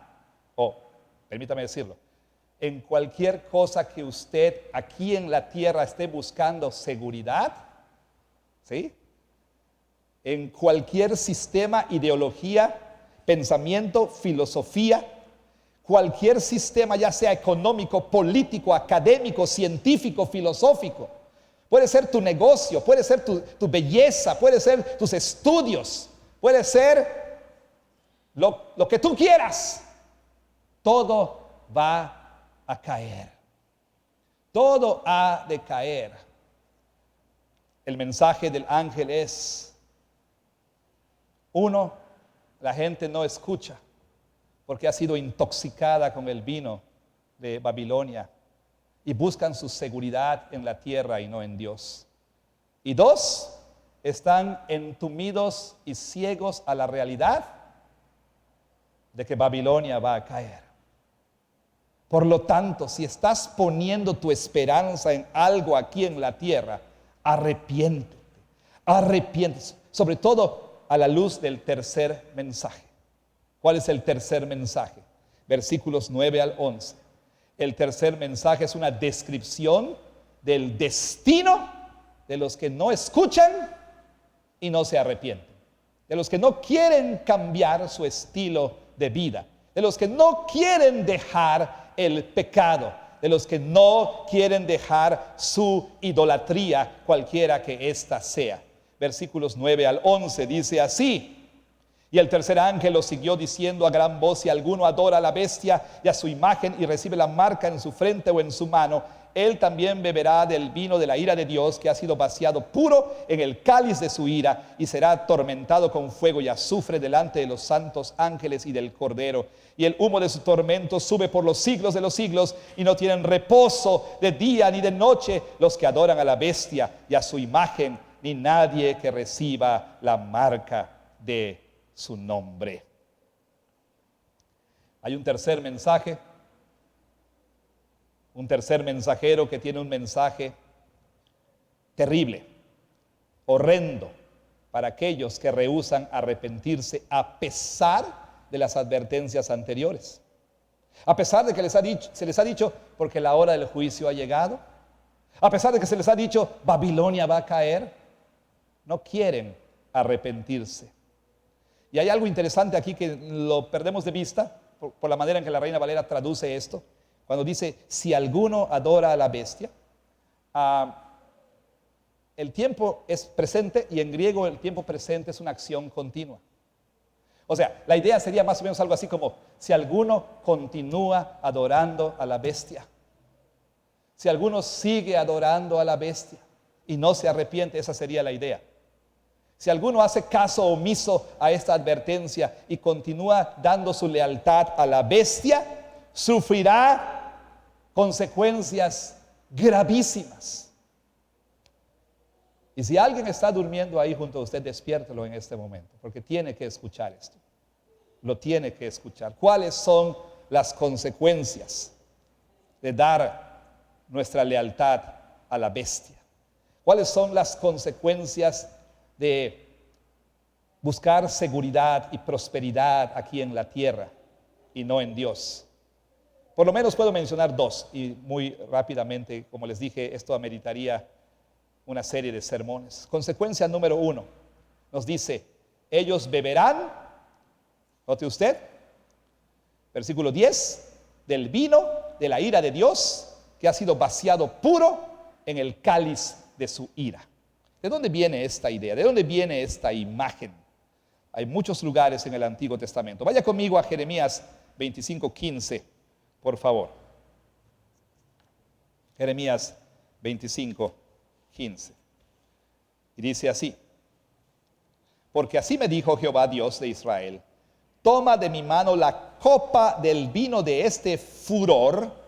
permítame decirlo, en cualquier cosa que usted aquí en la tierra esté buscando seguridad, ¿sí? En cualquier sistema, ideología, pensamiento, filosofía, cualquier sistema, ya sea económico, político, académico, científico, filosófico, puede ser tu negocio, puede ser tu belleza, puede ser tus estudios, puede ser lo que tú quieras, todo va a caer. Todo ha de caer. El mensaje del ángel es: 1, la gente no escucha porque ha sido intoxicada con el vino de Babilonia y buscan su seguridad en la tierra y no en Dios. Y 2, están entumidos y ciegos a la realidad de que Babilonia va a caer. Por lo tanto, si estás poniendo tu esperanza en algo aquí en la tierra, arrepiéntete, sobre todo a la luz del tercer mensaje. ¿Cuál es el tercer mensaje? Versículos 9 al 11. El tercer mensaje es una descripción del destino de los que no escuchan y no se arrepienten, de los que no quieren cambiar su estilo de vida, de los que no quieren dejar el pecado, de los que no quieren dejar su idolatría, cualquiera que ésta sea. Versículos 9 al 11 dice así: y el tercer ángel lo siguió diciendo a gran voz: si alguno adora a la bestia y a su imagen y recibe la marca en su frente o en su mano, él también beberá del vino de la ira de Dios, que ha sido vaciado puro en el cáliz de su ira, y será atormentado con fuego y azufre delante de los santos ángeles y del Cordero. Y el humo de su tormento sube por los siglos de los siglos, y no tienen reposo de día ni de noche los que adoran a la bestia y a su imagen, ni nadie que reciba la marca de su nombre. Hay un tercer mensaje, un tercer mensajero que tiene un mensaje terrible, horrendo, para aquellos que rehúsan arrepentirse a pesar de las advertencias anteriores, a pesar de que se les ha dicho porque la hora del juicio ha llegado, a pesar de que se les ha dicho Babilonia va a caer. No quieren arrepentirse. Y hay algo interesante aquí que lo perdemos de vista por la manera en que la Reina Valera traduce esto. Cuando dice, si alguno adora a la bestia, el tiempo es presente, y en griego el tiempo presente es una acción continua. O sea, la idea sería más o menos algo así como, si alguno continúa adorando a la bestia, si alguno sigue adorando a la bestia y no se arrepiente, esa sería la idea. Si alguno hace caso omiso a esta advertencia y continúa dando su lealtad a la bestia, sufrirá consecuencias gravísimas. Y si alguien está durmiendo ahí junto a usted, despiértelo en este momento, porque tiene que escuchar esto. Lo tiene que escuchar. ¿Cuáles son las consecuencias de dar nuestra lealtad a la bestia? ¿Cuáles son las consecuencias de buscar seguridad y prosperidad aquí en la tierra y no en Dios? Por lo menos puedo mencionar dos, y muy rápidamente, como les dije, esto ameritaría una serie de sermones. Consecuencia número 1, nos dice, ellos beberán, note usted, versículo 10, del vino de la ira de Dios, que ha sido vaciado puro en el cáliz de su ira. ¿De dónde viene esta idea? ¿De dónde viene esta imagen? Hay muchos lugares en el Antiguo Testamento. Vaya conmigo a Jeremías 25:15, por favor. Jeremías 25:15. Y dice así: porque así me dijo Jehová Dios de Israel, toma de mi mano la copa del vino de este furor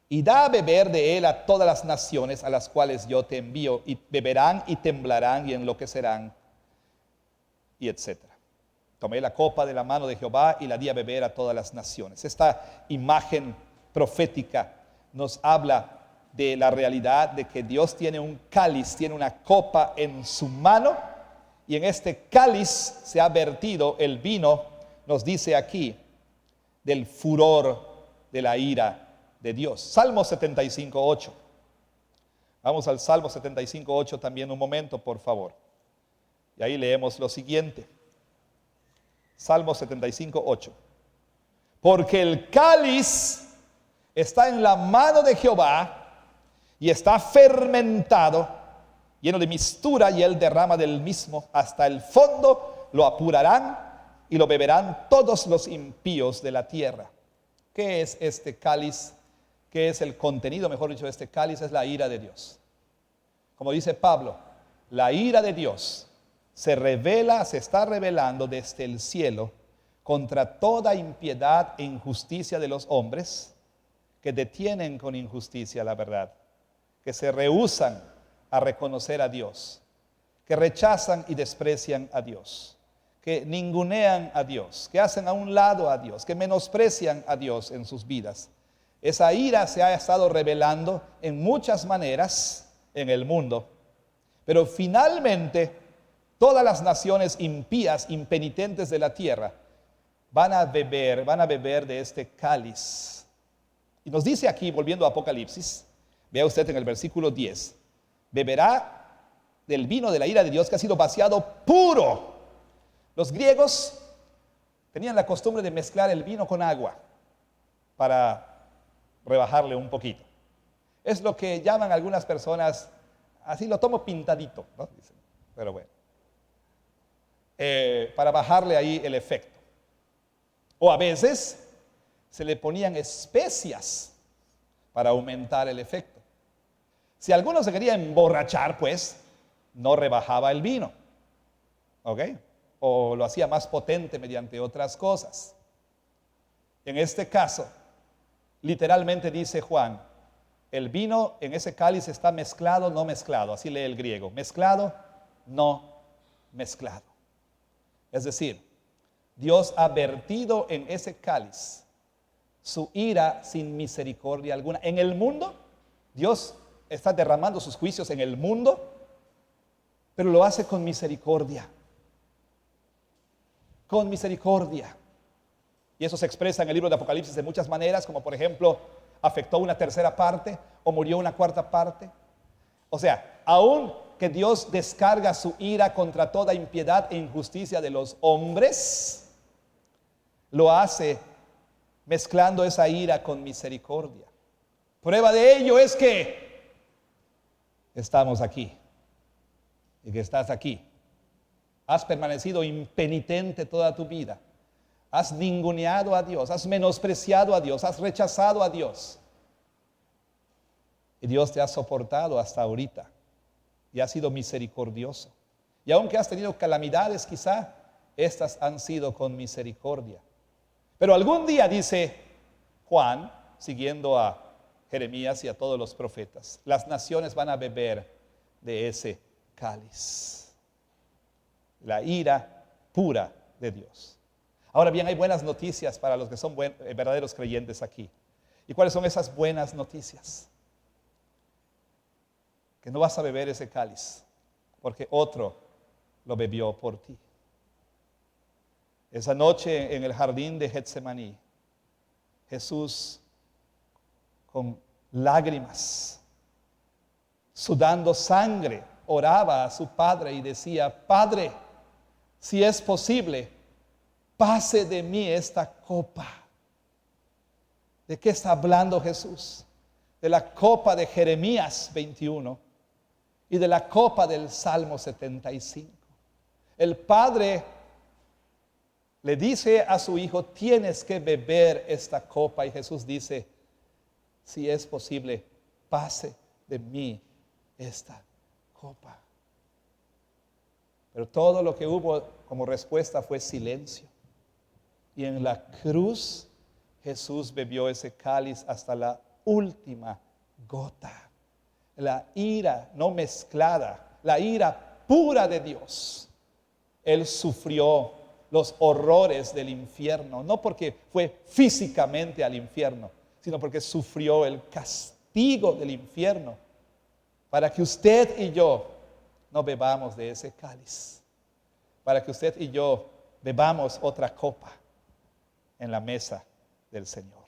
y da a beber de él a todas las naciones a las cuales yo te envío, y beberán y temblarán y enloquecerán, y etcétera. Tomé la copa de la mano de Jehová y la di a beber a todas las naciones. Esta imagen profética nos habla de la realidad de que Dios tiene un cáliz, tiene una copa en su mano, y en este cáliz se ha vertido el vino, nos dice aquí, del furor de la ira de Dios. Salmo 75:8. Vamos al Salmo 75:8 también un momento, por favor. Y ahí leemos lo siguiente. Salmo 75:8. Porque el cáliz está en la mano de Jehová y está fermentado, lleno de mistura, y él derrama del mismo hasta el fondo, lo apurarán y lo beberán todos los impíos de la tierra. ¿Qué es este cáliz? ¿Qué es el contenido, mejor dicho, de este cáliz? Es la ira de Dios. Como dice Pablo, la ira de Dios se está revelando desde el cielo contra toda impiedad e injusticia de los hombres que detienen con injusticia la verdad, que se rehúsan a reconocer a Dios, que rechazan y desprecian a Dios, que ningunean a Dios, que hacen a un lado a Dios, que menosprecian a Dios en sus vidas. Esa ira se ha estado revelando en muchas maneras en el mundo, pero finalmente todas las naciones impías, impenitentes de la tierra, van a beber de este cáliz. Y nos dice aquí, volviendo a Apocalipsis, vea usted en el versículo 10, beberá del vino de la ira de Dios que ha sido vaciado puro. Los griegos tenían la costumbre de mezclar el vino con agua para rebajarle un poquito. Es lo que llaman algunas personas, así lo tomo pintadito, ¿no? Dicen, pero bueno, para bajarle ahí el efecto. O a veces se le ponían especias para aumentar el efecto. Si alguno se quería emborrachar, pues no rebajaba el vino, ¿ok? O lo hacía más potente mediante otras cosas. En este caso, literalmente dice Juan, el vino en ese cáliz está mezclado, no mezclado, así lee el griego, mezclado, no mezclado. Es decir, Dios ha vertido en ese cáliz su ira sin misericordia alguna. En el mundo, Dios está derramando sus juicios en el mundo, pero lo hace con misericordia. Con misericordia. Y eso se expresa en el libro de Apocalipsis de muchas maneras, como por ejemplo, afectó una tercera parte o murió una cuarta parte. O sea, aun que Dios descarga su ira contra toda impiedad e injusticia de los hombres, lo hace mezclando esa ira con misericordia. Prueba de ello es que estamos aquí y que estás aquí. Has permanecido impenitente toda tu vida. Has ninguneado a Dios, has menospreciado a Dios, has rechazado a Dios. Y Dios te ha soportado hasta ahorita y ha sido misericordioso. Y aunque has tenido calamidades, quizá estas han sido con misericordia. Pero algún día, dice Juan, siguiendo a Jeremías y a todos los profetas, las naciones van a beber de ese cáliz. La ira pura de Dios. Ahora bien, hay buenas noticias para los que son verdaderos creyentes aquí. ¿Y cuáles son esas buenas noticias? Que no vas a beber ese cáliz, porque otro lo bebió por ti. Esa noche en el jardín de Getsemaní, Jesús con lágrimas, sudando sangre, oraba a su Padre y decía, Padre, si es posible, pase de mí esta copa. ¿De qué está hablando Jesús? De la copa de Jeremías 21 y de la copa del Salmo 75. El Padre le dice a su Hijo, tienes que beber esta copa. Y Jesús dice, si es posible, pase de mí esta copa. Pero todo lo que hubo como respuesta fue silencio. Y en la cruz Jesús bebió ese cáliz hasta la última gota. La ira no mezclada, la ira pura de Dios. Él sufrió los horrores del infierno, no porque fue físicamente al infierno, sino porque sufrió el castigo del infierno, para que usted y yo no bebamos de ese cáliz, para que usted y yo bebamos otra copa en la mesa del Señor.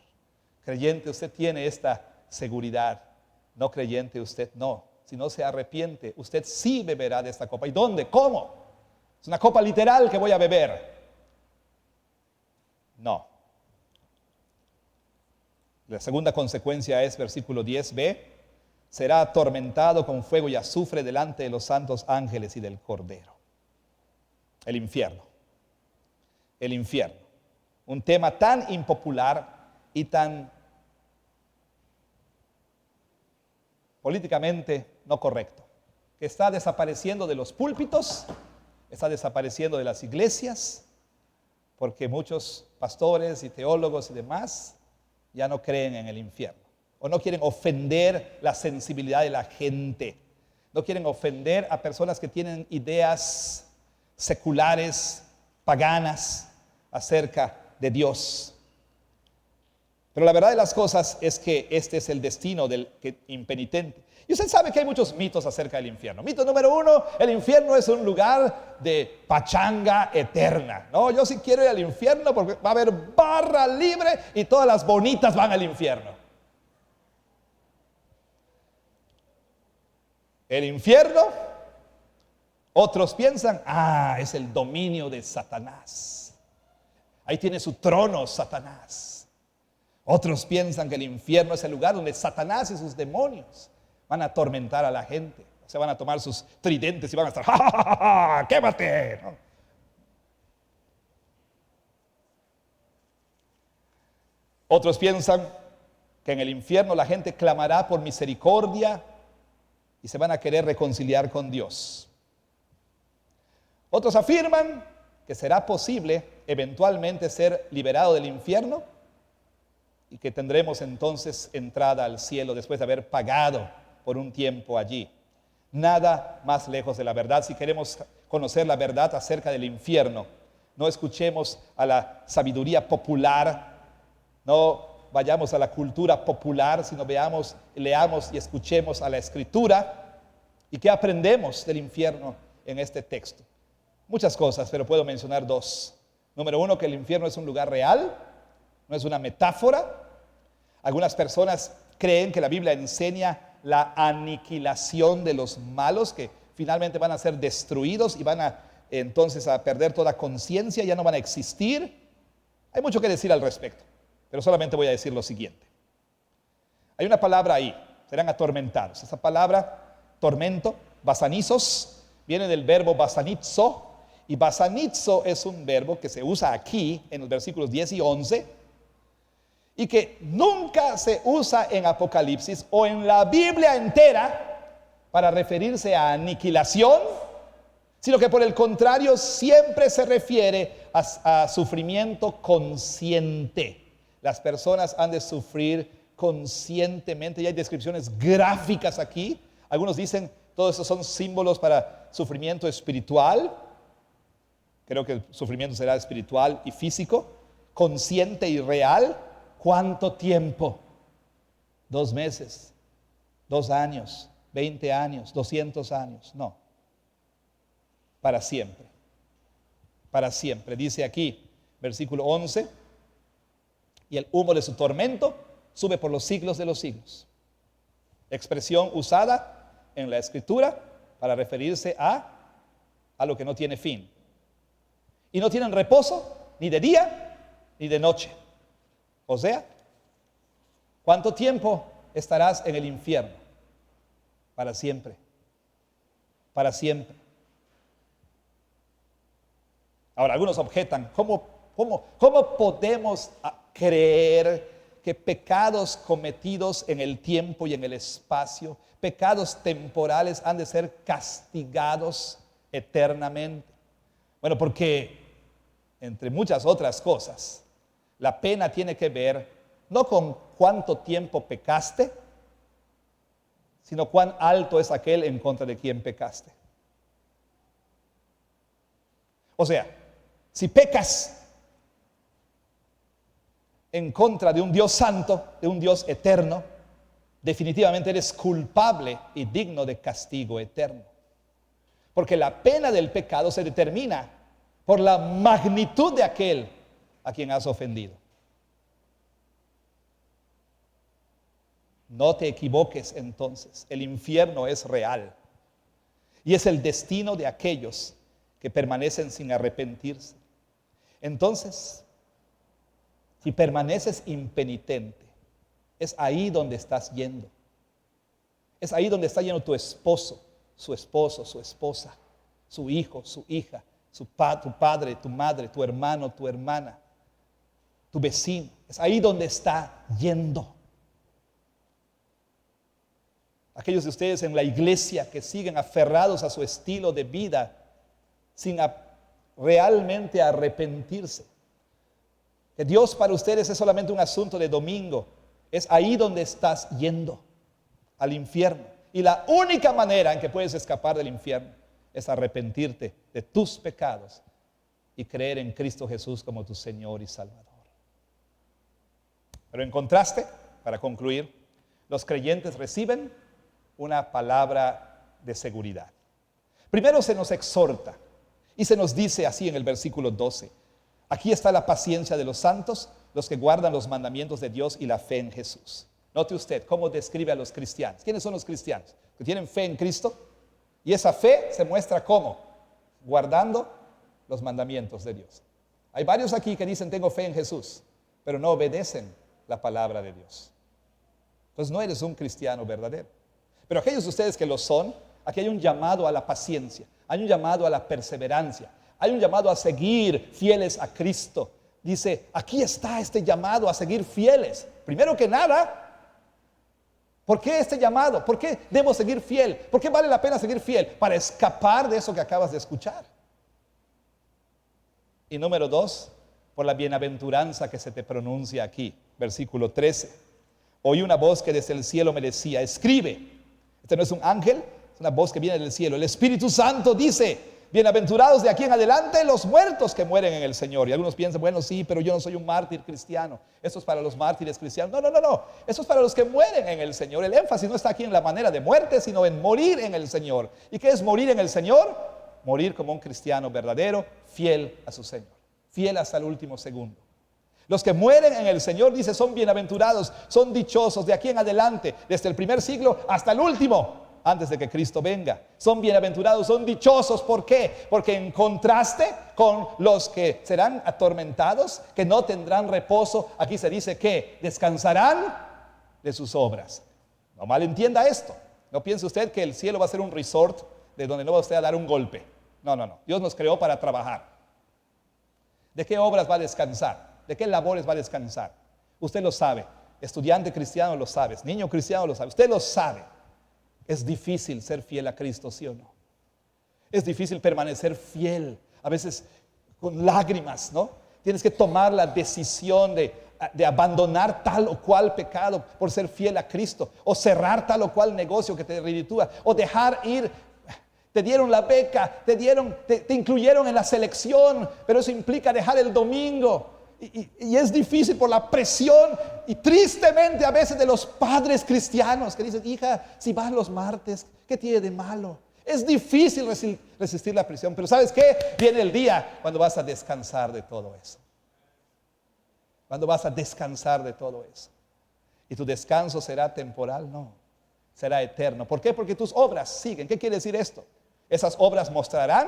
Creyente, usted tiene esta seguridad. No creyente, usted no. Si no se arrepiente, usted sí beberá de esta copa. ¿Y dónde? ¿Cómo? ¿Es una copa literal que voy a beber? No. La segunda consecuencia es, versículo 10b, será atormentado con fuego y azufre delante de los santos ángeles y del Cordero. El infierno. El infierno. Un tema tan impopular y tan políticamente no correcto, que está desapareciendo de los púlpitos, está desapareciendo de las iglesias, porque muchos pastores y teólogos y demás ya no creen en el infierno, o no quieren ofender la sensibilidad de la gente, no quieren ofender a personas que tienen ideas seculares, paganas, acerca de Dios. Pero la verdad de las cosas es que este es el destino del impenitente. Y usted sabe que hay muchos mitos acerca del infierno. Mito número 1, el infierno es un lugar de pachanga eterna. No, yo sí quiero ir al infierno porque va a haber barra libre y todas las bonitas van al infierno. El infierno Otros piensan, es el dominio de Satanás. Ahí tiene su trono Satanás. Otros piensan que el infierno es el lugar donde Satanás y sus demonios van a atormentar a la gente. Se van a tomar sus tridentes y van a estar, ¡ja, ja, ja, ja! ¡Quémate! ¿No? Otros piensan que en el infierno la gente clamará por misericordia y se van a querer reconciliar con Dios. Otros afirman que será posible eventualmente ser liberado del infierno y que tendremos entonces entrada al cielo después de haber pagado por un tiempo allí. Nada más lejos de la verdad. Si queremos conocer la verdad acerca del infierno, no escuchemos a la sabiduría popular, no vayamos a la cultura popular, sino leamos y escuchemos a la Escritura. ¿Y qué aprendemos del infierno en este texto? Muchas cosas, pero puedo mencionar dos. Número uno, que el infierno es un lugar real, no es una metáfora. Algunas personas creen que la Biblia enseña la aniquilación de los malos, que finalmente van a ser destruidos y van entonces a perder toda conciencia, ya no van a existir. Hay mucho que decir al respecto, pero solamente voy a decir lo siguiente. Hay una palabra ahí, serán atormentados. Esa palabra, tormento, basanizos, viene del verbo basanizo, y basanizo es un verbo que se usa aquí en los versículos 10 y 11, y que nunca se usa en Apocalipsis o en la Biblia entera para referirse a aniquilación, sino que por el contrario siempre se refiere a sufrimiento consciente. Las personas han de sufrir conscientemente, y hay descripciones gráficas aquí. Algunos dicen, todos esos son símbolos para sufrimiento espiritual. Creo que el sufrimiento será espiritual y físico, consciente y real. ¿Cuánto tiempo? 2 meses, 2 años, 20 años, 200 años. No, para siempre. Para siempre. Dice aquí, versículo 11, y el humo de su tormento sube por los siglos de los siglos. Expresión usada en la Escritura para referirse a lo que no tiene fin. Y no tienen reposo ni de día ni de noche. O sea, ¿cuánto tiempo estarás en el infierno? Para siempre. Para siempre. Ahora, algunos objetan, ¿cómo podemos creer que pecados cometidos en el tiempo y en el espacio, pecados temporales, han de ser castigados eternamente? Bueno, porque entre muchas otras cosas, la pena tiene que ver no con cuánto tiempo pecaste, sino cuán alto es aquel en contra de quien pecaste. O sea, si pecas en contra de un Dios santo, de un Dios eterno, definitivamente eres culpable y digno de castigo eterno. Porque la pena del pecado se determina por la magnitud de aquel a quien has ofendido. No te equivoques entonces, el infierno es real y es el destino de aquellos que permanecen sin arrepentirse. Entonces, si permaneces impenitente, es ahí donde estás yendo. Es ahí donde está yendo tu esposo, su esposa, su hijo, su hija, tu padre, tu madre, tu hermano, tu hermana, tu vecino. Es ahí donde está yendo. Aquellos de ustedes en la iglesia que siguen aferrados a su estilo de vida sin realmente arrepentirse. Que Dios para ustedes es solamente un asunto de domingo. Es ahí donde estás yendo, al infierno. Y la única manera en que puedes escapar del infierno es arrepentirte de tus pecados y creer en Cristo Jesús como tu Señor y Salvador. Pero en contraste, para concluir, los creyentes reciben una palabra de seguridad. Primero se nos exhorta y se nos dice así en el versículo 12: aquí está la paciencia de los santos, los que guardan los mandamientos de Dios y la fe en Jesús. Note usted cómo describe a los cristianos. ¿Quiénes son los cristianos? Que tienen fe en Cristo. Y esa fe se muestra ¿cómo? guardando los mandamientos de Dios. Hay varios aquí que dicen tengo fe en Jesús, pero no obedecen la palabra de Dios. Entonces no eres un cristiano verdadero. Pero aquellos de ustedes que lo son, aquí hay un llamado a la paciencia, hay un llamado a la perseverancia, hay un llamado a seguir fieles a Cristo. Dice, aquí está este llamado a seguir fieles. Primero que nada, ¿por qué este llamado? ¿Por qué debo seguir fiel? ¿Por qué vale la pena seguir fiel? Para escapar de eso que acabas de escuchar. Y número 2, por la bienaventuranza que se te pronuncia aquí. Versículo 13. Oí una voz que desde el cielo me decía, escribe. Este no es un ángel, es una voz que viene del cielo. El Espíritu Santo dice, bienaventurados de aquí en adelante los muertos que mueren en el Señor. Y algunos piensan, bueno, sí, pero yo no soy un mártir cristiano. Esto es para los mártires cristianos. No. Esto es para los que mueren en el Señor. El énfasis no está aquí en la manera de muerte, sino en morir en el Señor. ¿Y qué es morir en el Señor? Morir como un cristiano verdadero, fiel a su Señor. Fiel hasta el último segundo. Los que mueren en el Señor, dice, son bienaventurados, son dichosos de aquí en adelante, desde el primer siglo hasta el último, antes de que Cristo venga. Son bienaventurados, son dichosos. ¿Por qué? Porque en contraste con los que serán atormentados, que no tendrán reposo, aquí se dice que descansarán de sus obras. No malentienda esto. No piense usted que el cielo va a ser un resort de donde no va usted a dar un golpe. No. Dios nos creó para trabajar. ¿De qué obras va a descansar? ¿De qué labores va a descansar? Usted lo sabe. Estudiante cristiano lo sabe. Niño cristiano lo sabe. Usted lo sabe. Es difícil ser fiel a Cristo, ¿sí o no? Es difícil permanecer fiel. A veces con lágrimas, ¿no? Tienes que tomar la decisión de abandonar tal o cual pecado por ser fiel a Cristo. O cerrar tal o cual negocio que te reditúa. O dejar ir. Te dieron la beca, te incluyeron en la selección, pero eso implica dejar el domingo. Y es difícil por la presión y tristemente a veces de los padres cristianos que dicen, hija, si vas los martes, ¿qué tiene de malo? Es difícil resistir la presión, pero ¿sabes qué? Viene el día cuando vas a descansar de todo eso. Cuando vas a descansar de todo eso. ¿Y tu descanso será temporal? No, será eterno. ¿Por qué? Porque tus obras siguen. ¿Qué quiere decir esto? Esas obras mostrarán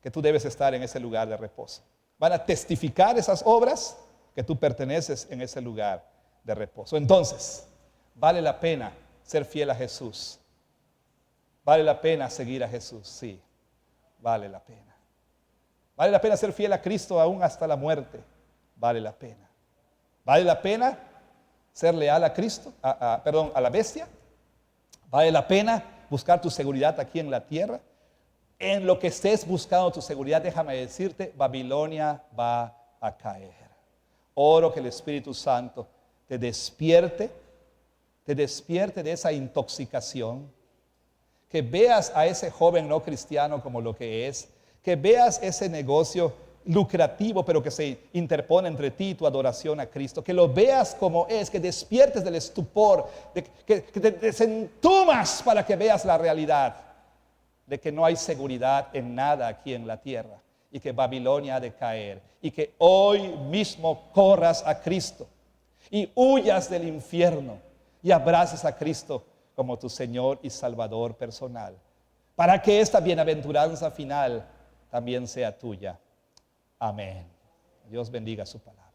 que tú debes estar en ese lugar de reposo. Van a testificar esas obras que tú perteneces en ese lugar de reposo. Entonces, vale la pena ser fiel a Jesús. Vale la pena seguir a Jesús, sí, vale la pena. Vale la pena ser fiel a Cristo aún hasta la muerte. Vale la pena. Vale la pena ser leal a Cristo, a la bestia. Vale la pena buscar tu seguridad aquí en la tierra. En lo que estés buscando tu seguridad, déjame decirte, Babilonia va a caer. Oro que el Espíritu Santo te despierte de esa intoxicación, que veas a ese joven no cristiano como lo que es, que veas ese negocio lucrativo pero que se interpone entre ti y tu adoración a Cristo, que lo veas como es, que despiertes del estupor, que te desentumas para que veas la realidad de que no hay seguridad en nada aquí en la tierra y que Babilonia ha de caer y que hoy mismo corras a Cristo y huyas del infierno y abraces a Cristo como tu Señor y Salvador personal, para que esta bienaventuranza final también sea tuya. Amén. Dios bendiga su palabra.